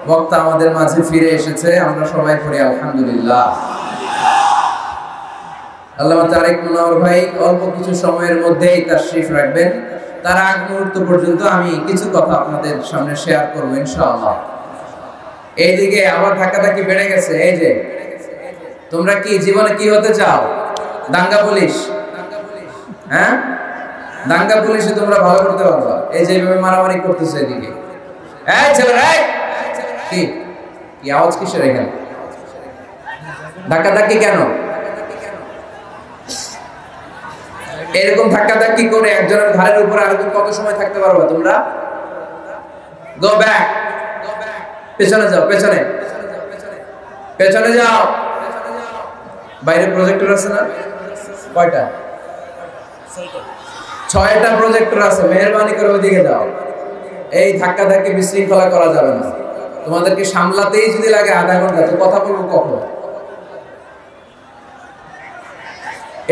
বক্তা আমাদের মাঝে ফিরে এসেছে, আমরা সবাই পড়ি আলহামদুলিল্লাহ। আল্লামা তারেক মুনাওয়ার ভাই অল্প কিছু সময়ের মধ্যেই তাশরীফ রাখবেন। তার আগ মুহূর্ত পর্যন্ত আমি কিছু কথা আপনাদের সামনে শেয়ার করবো ইনশাআল্লাহ। এইদিকে আবার ধাক্কাধাক্কি বেড়ে গেছে। এই যে তোমরা কি জীবনে কি হতে চাও? দাঙ্গা পুলিশ? হ্যাঁ, দাঙ্গা পুলিশে তোমরা ভালো করতে পারবা। এই যে এইভাবে মারামারি করতেছে এদিকে, এই ছেলেরা কি কি আওয়াজ কিসের এখানে? ধাক্কাধাক্কি কেন? এরকম ধাক্কাধাক্কি করে একজনের ঘাড়ের উপর আরেকজন কত সময় থাকতে পারবা তোমরা? গো ব্যাক, পেছনে যাও, পেছনে পেছনে যাও। বাইরে প্রজেক্টর আছে না? কয়টা? 6টা প্রজেক্টর আছে। মেহেরবানি করে ওইদিকে যাও। এই ধাক্কাধাক্কি বিশৃঙ্খলা করা যাবে না। তোমাদেরকে সামলাতেই যদি লাগে আধা ঘন্টা, তো কথা বলবো কখন?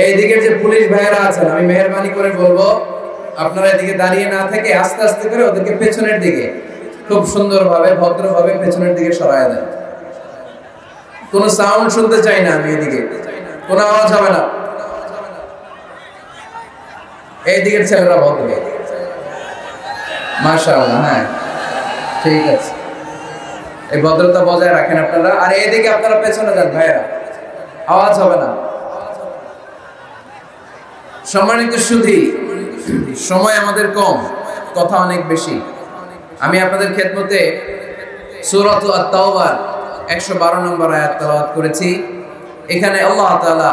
এই দিকের যে পুলিশ ভাইয়েরা আছেন, আমি মেহেরবানি করে বলবো আপনারা এদিকে দাঁড়িয়ে না থেকে আস্তে আস্তে করে ওদেরকে পেছনের দিকে খুব সুন্দরভাবে ভদ্রভাবে পেছনের দিকে সরায় দেন। কোনো সাউন্ড শুনতে চাই না আমি। এদিকে কোনো আওয়াজ হবে না। এই দিকের ছেলেরা ভদ্র, মাশাআল্লাহ। হ্যাঁ, ঠিক আছে, এই ভদ্রতা বজায় রাখেন আপনারা। আর এইদিকে আপনারা পেছনে যান ভাইয়েরা, আওয়াজ হবে না। সম্মানিত সুধী, সময় আমাদের কম, কথা অনেক বেশি। আমি আপনাদের খেদমতে সূরাতুল আত-তাওবার 112 নম্বর আয়াত তেলাওয়াত করেছি। এখানে আল্লাহ তাআলা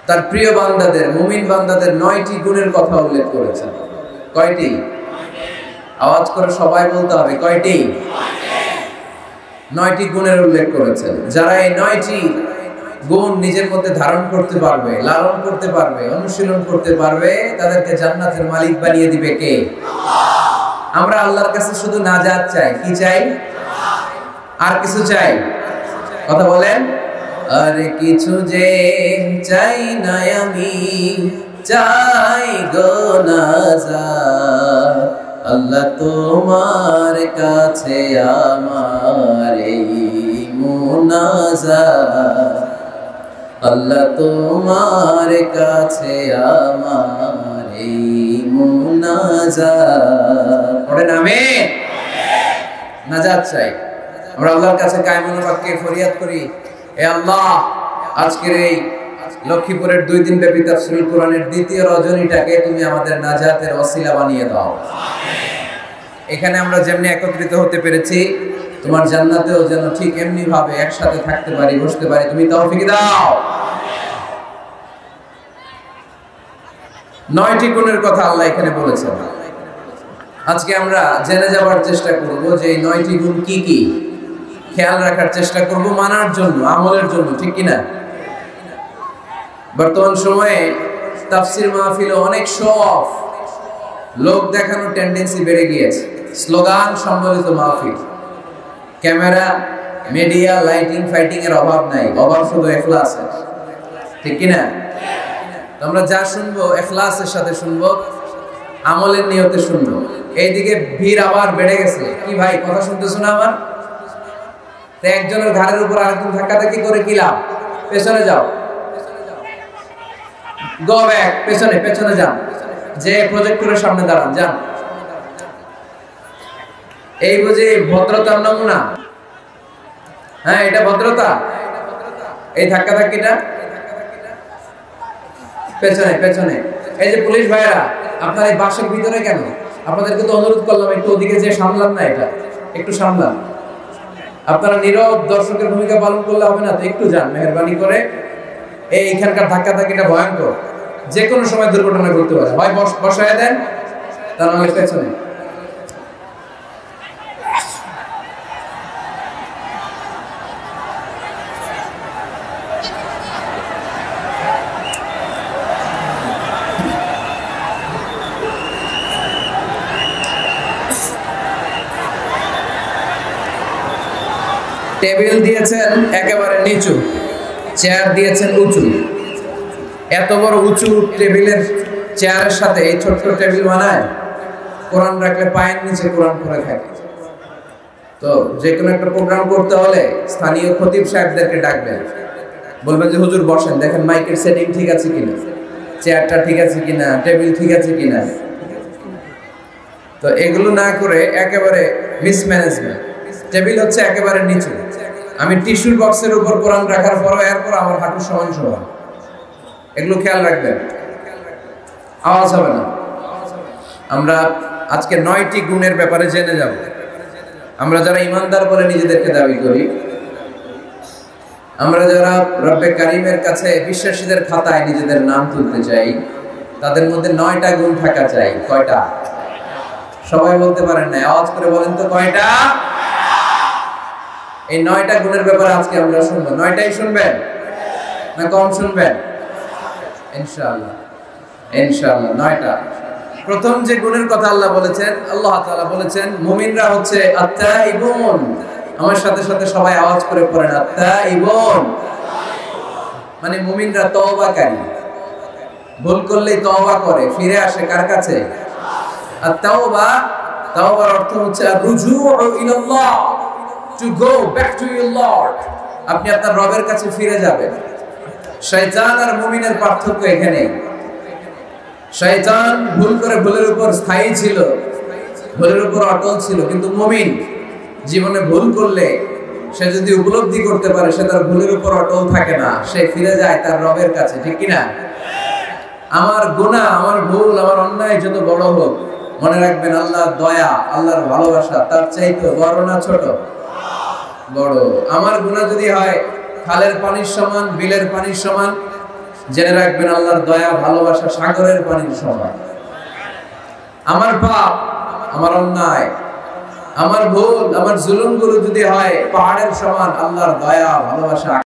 তার প্রিয় বান্দাদের, মুমিন বান্দাদের 9টি গুণের কথা উল্লেখ করেছেন। কয়টি? আওয়াজ করে সবাই বলতে হবে, কয়টি? 9টি গুণের উল্লেখ করেছেন। যারা এই 9টি গুণ নিজের মধ্যে ধারণ করতে পারবে, লালন করতে পারবে, অনুশীলন করতে পারবে, তাদেরকে জান্নাতের মালিক বানিয়ে দিবে কে? আল্লাহ। আমরা আল্লাহর কাছে শুধু নাজাত চাই। কি চাই? আর কিছু চাই? কথা বলেন। আর কিছু যে চাই না আমি, চাই গো নাজাত। আল্লাহ তোমার কাছে আমার এই মুনাজাত। আল্লাহ তোমার কাছে আমার এই মুনাজাত। পড়েন আমিন। নাজাত চাই। আমরা আল্লাহর কাছে কায়মুল বাক্যে ফরিয়াদ করি, হে আল্লাহ, আজকের এই লক্ষ্মীপুরের 2 দিন ব্যাপী তাফসীরুল কোরআনের 2য় রজনীটাকে তুমি আমাদের নাজাতের ওসিলা বানিয়ে দাও। এখানে আমরা যেমনি একত্রিত হতে পেরেছি, তোমার জান্নাতেও যেন ঠিক এমনি ভাবে একসাথে থাকতে পারি, বসতে পারি, তুমি তৌফিক দাও। 9টি গুণের কথা আল্লাহ এখানে বলেছেন। আজকে আমরা জেনে যাওয়ার চেষ্টা করব যে এই 9টি গুণ কি কি, খেয়াল রাখার চেষ্টা করব, মানার জন্য, আমলের জন্য, ঠিক কিনা? বর্তমান সময়ে তাফসীর মাহফিলে অনেক শো অফ, লোক দেখানোর টেন্ডেন্সি বেড়ে গিয়েছে। স্লোগান সম্বলিত মাহফিল, ক্যামেরা, মিডিয়া, লাইটিং, ফাইটিং এর অভাব নাই, অভাব শুধু ইখলাসের, ঠিক কিনা? আমরা যা শুনবো ইখলাসের সাথে শুনবো, আমলের নিয়তে শুনবো। এইদিকে ভিড় আবার বেড়ে গেছে। কি ভাই, কথা শুনতেছো না আমার? তো একজনের ঘাড়ের উপর আরেকজন ধাক্কাধাক্কি করে কি লাভ? পেছনে যাও, গো ব্যাক, পেছনে পেছনে যান, যে প্রজেক্টরের সামনে দাঁড়ান, যান। এই বুঝি ভদ্রতার নমুনা? হ্যাঁ, এটা ভদ্রতা? এই ধাক্কাধাক্কিটা? পেছনে পেছনে। এই যে পুলিশ ভাইরা, আপনার এই বাসের ভিতরে কেন? আপনাদেরকে তো অনুরোধ করলাম একটু ওদিকে যে সামলান না, এটা একটু সামলান। আপনারা নীরব দর্শকের ভূমিকা পালন করলে হবে না, তো একটু যান মেহেরবানি করে। এইখানকার ধাক্কাধাক্কিটা ভয়ঙ্কর, যে কোনো সময় দুর্ঘটনা ঘটতে পারে। হয় বসায় দেন, তা নাহলে পেছনে। টেবিল দিয়েছেন একেবারে নিচু, চেয়ার দিয়েছেন উঁচু। এত বড় উঁচু টেবিলের চেয়ারের সাথে এই ছোট্ট টেবিল বানায়, কোরআন রাখলে পায়ের নিচে কোরআন পড়ে থাকে। তো যে কোনো একটা প্রোগ্রাম করতে হলে স্থানীয় খতিব সাহেবদেরকে ডাকবেন, বলবেন যে হুজুর বসেন, দেখেন মাইকের সেটিং ঠিক আছে কিনা, চেয়ারটা ঠিক আছে কিনা, টেবিল ঠিক আছে কিনা। তো এগুলো না করে একেবারে মিসম্যানেজমেন্ট, টেবিল হচ্ছে একেবারে নিচু, আমি টিস্যুর বক্সের উপর কোরআন রাখার পরও এরপর আমার হাঁটু সমান সমান, এগুলো খেয়াল রাখবেন, আওয়াজ হবে না। আমরা আজকে 9টি গুণের ব্যাপারে জেনে যাব। আমরা যারা ইমানদার বলে নিজেদেরকে দাবি করি, আমরা যারা রব্বে কারিমের কাছে বিশ্বাসীদের খাতায় নিজেদের নাম তুলতে চাই, তাদের মধ্যে 9টা গুণ থাকা চাই। কয়টা? সবাই বলতে পারেন না, আওয়াজ করে বলেন তো কয়টা? এই 9টা গুণের ব্যাপারে আজকে আমরা শুনবো। 9টাই শুনবেন না কম শুনবেন? ইনশাআল্লাহ ইনশাআল্লাহ 9টা। প্রথম যে গুণের কথা আল্লাহ বলেছেন, আল্লাহ তাআলা বলেছেন মুমিনরা হচ্ছে আত-তাইবুন। আমার সাথে সাথে সবাই আওয়াজ করে পড়েন আত-তাইবুন। মানে মুমিনরা তওবাকারী, ভুল করলেই তওবা করে, ফিরে আসে কার কাছে? আত-তাওবা, তাওবার অর্থ হচ্ছে আর-রুজুউ ইলাল্লাহ, to go back to your lord. আপনি আপনার রবের কাছে ফিরে যাবেন। শয়তান আর মুমিনের পার্থক্য এখানেই। শয়তান ভুল করে ভুলের উপর স্থায়ী ছিল, ভুলের উপর অটল ছিল, কিন্তু মুমিন জীবনে ভুল করলে সে যদি উপলব্ধি করতে পারে সে তার ভুলের উপর অটল থাকে না, সে ফিরে যায় তার রবের কাছে, ঠিক কিনা? আমার গুনাহ, আমার ভুল, আমার অন্যায় যত বড় হোক, মনে রাখবেন আল্লাহর দয়া, আল্লাহর ভালোবাসা তার চাইতে বড় না ছোট? বড়। আমার গুনাহ যদি হয় খালের পানির সমান, বিলের পানির সমান, জেনে রাখবেন আল্লাহর দয়া ভালোবাসা সাগরের পানির সমান। আমার পাপ, আমার অন্যায়, আমার ভুল, আমার জুলুমগুলো যদি হয় পাহাড়ের সমান, আল্লাহর দয়া ভালোবাসা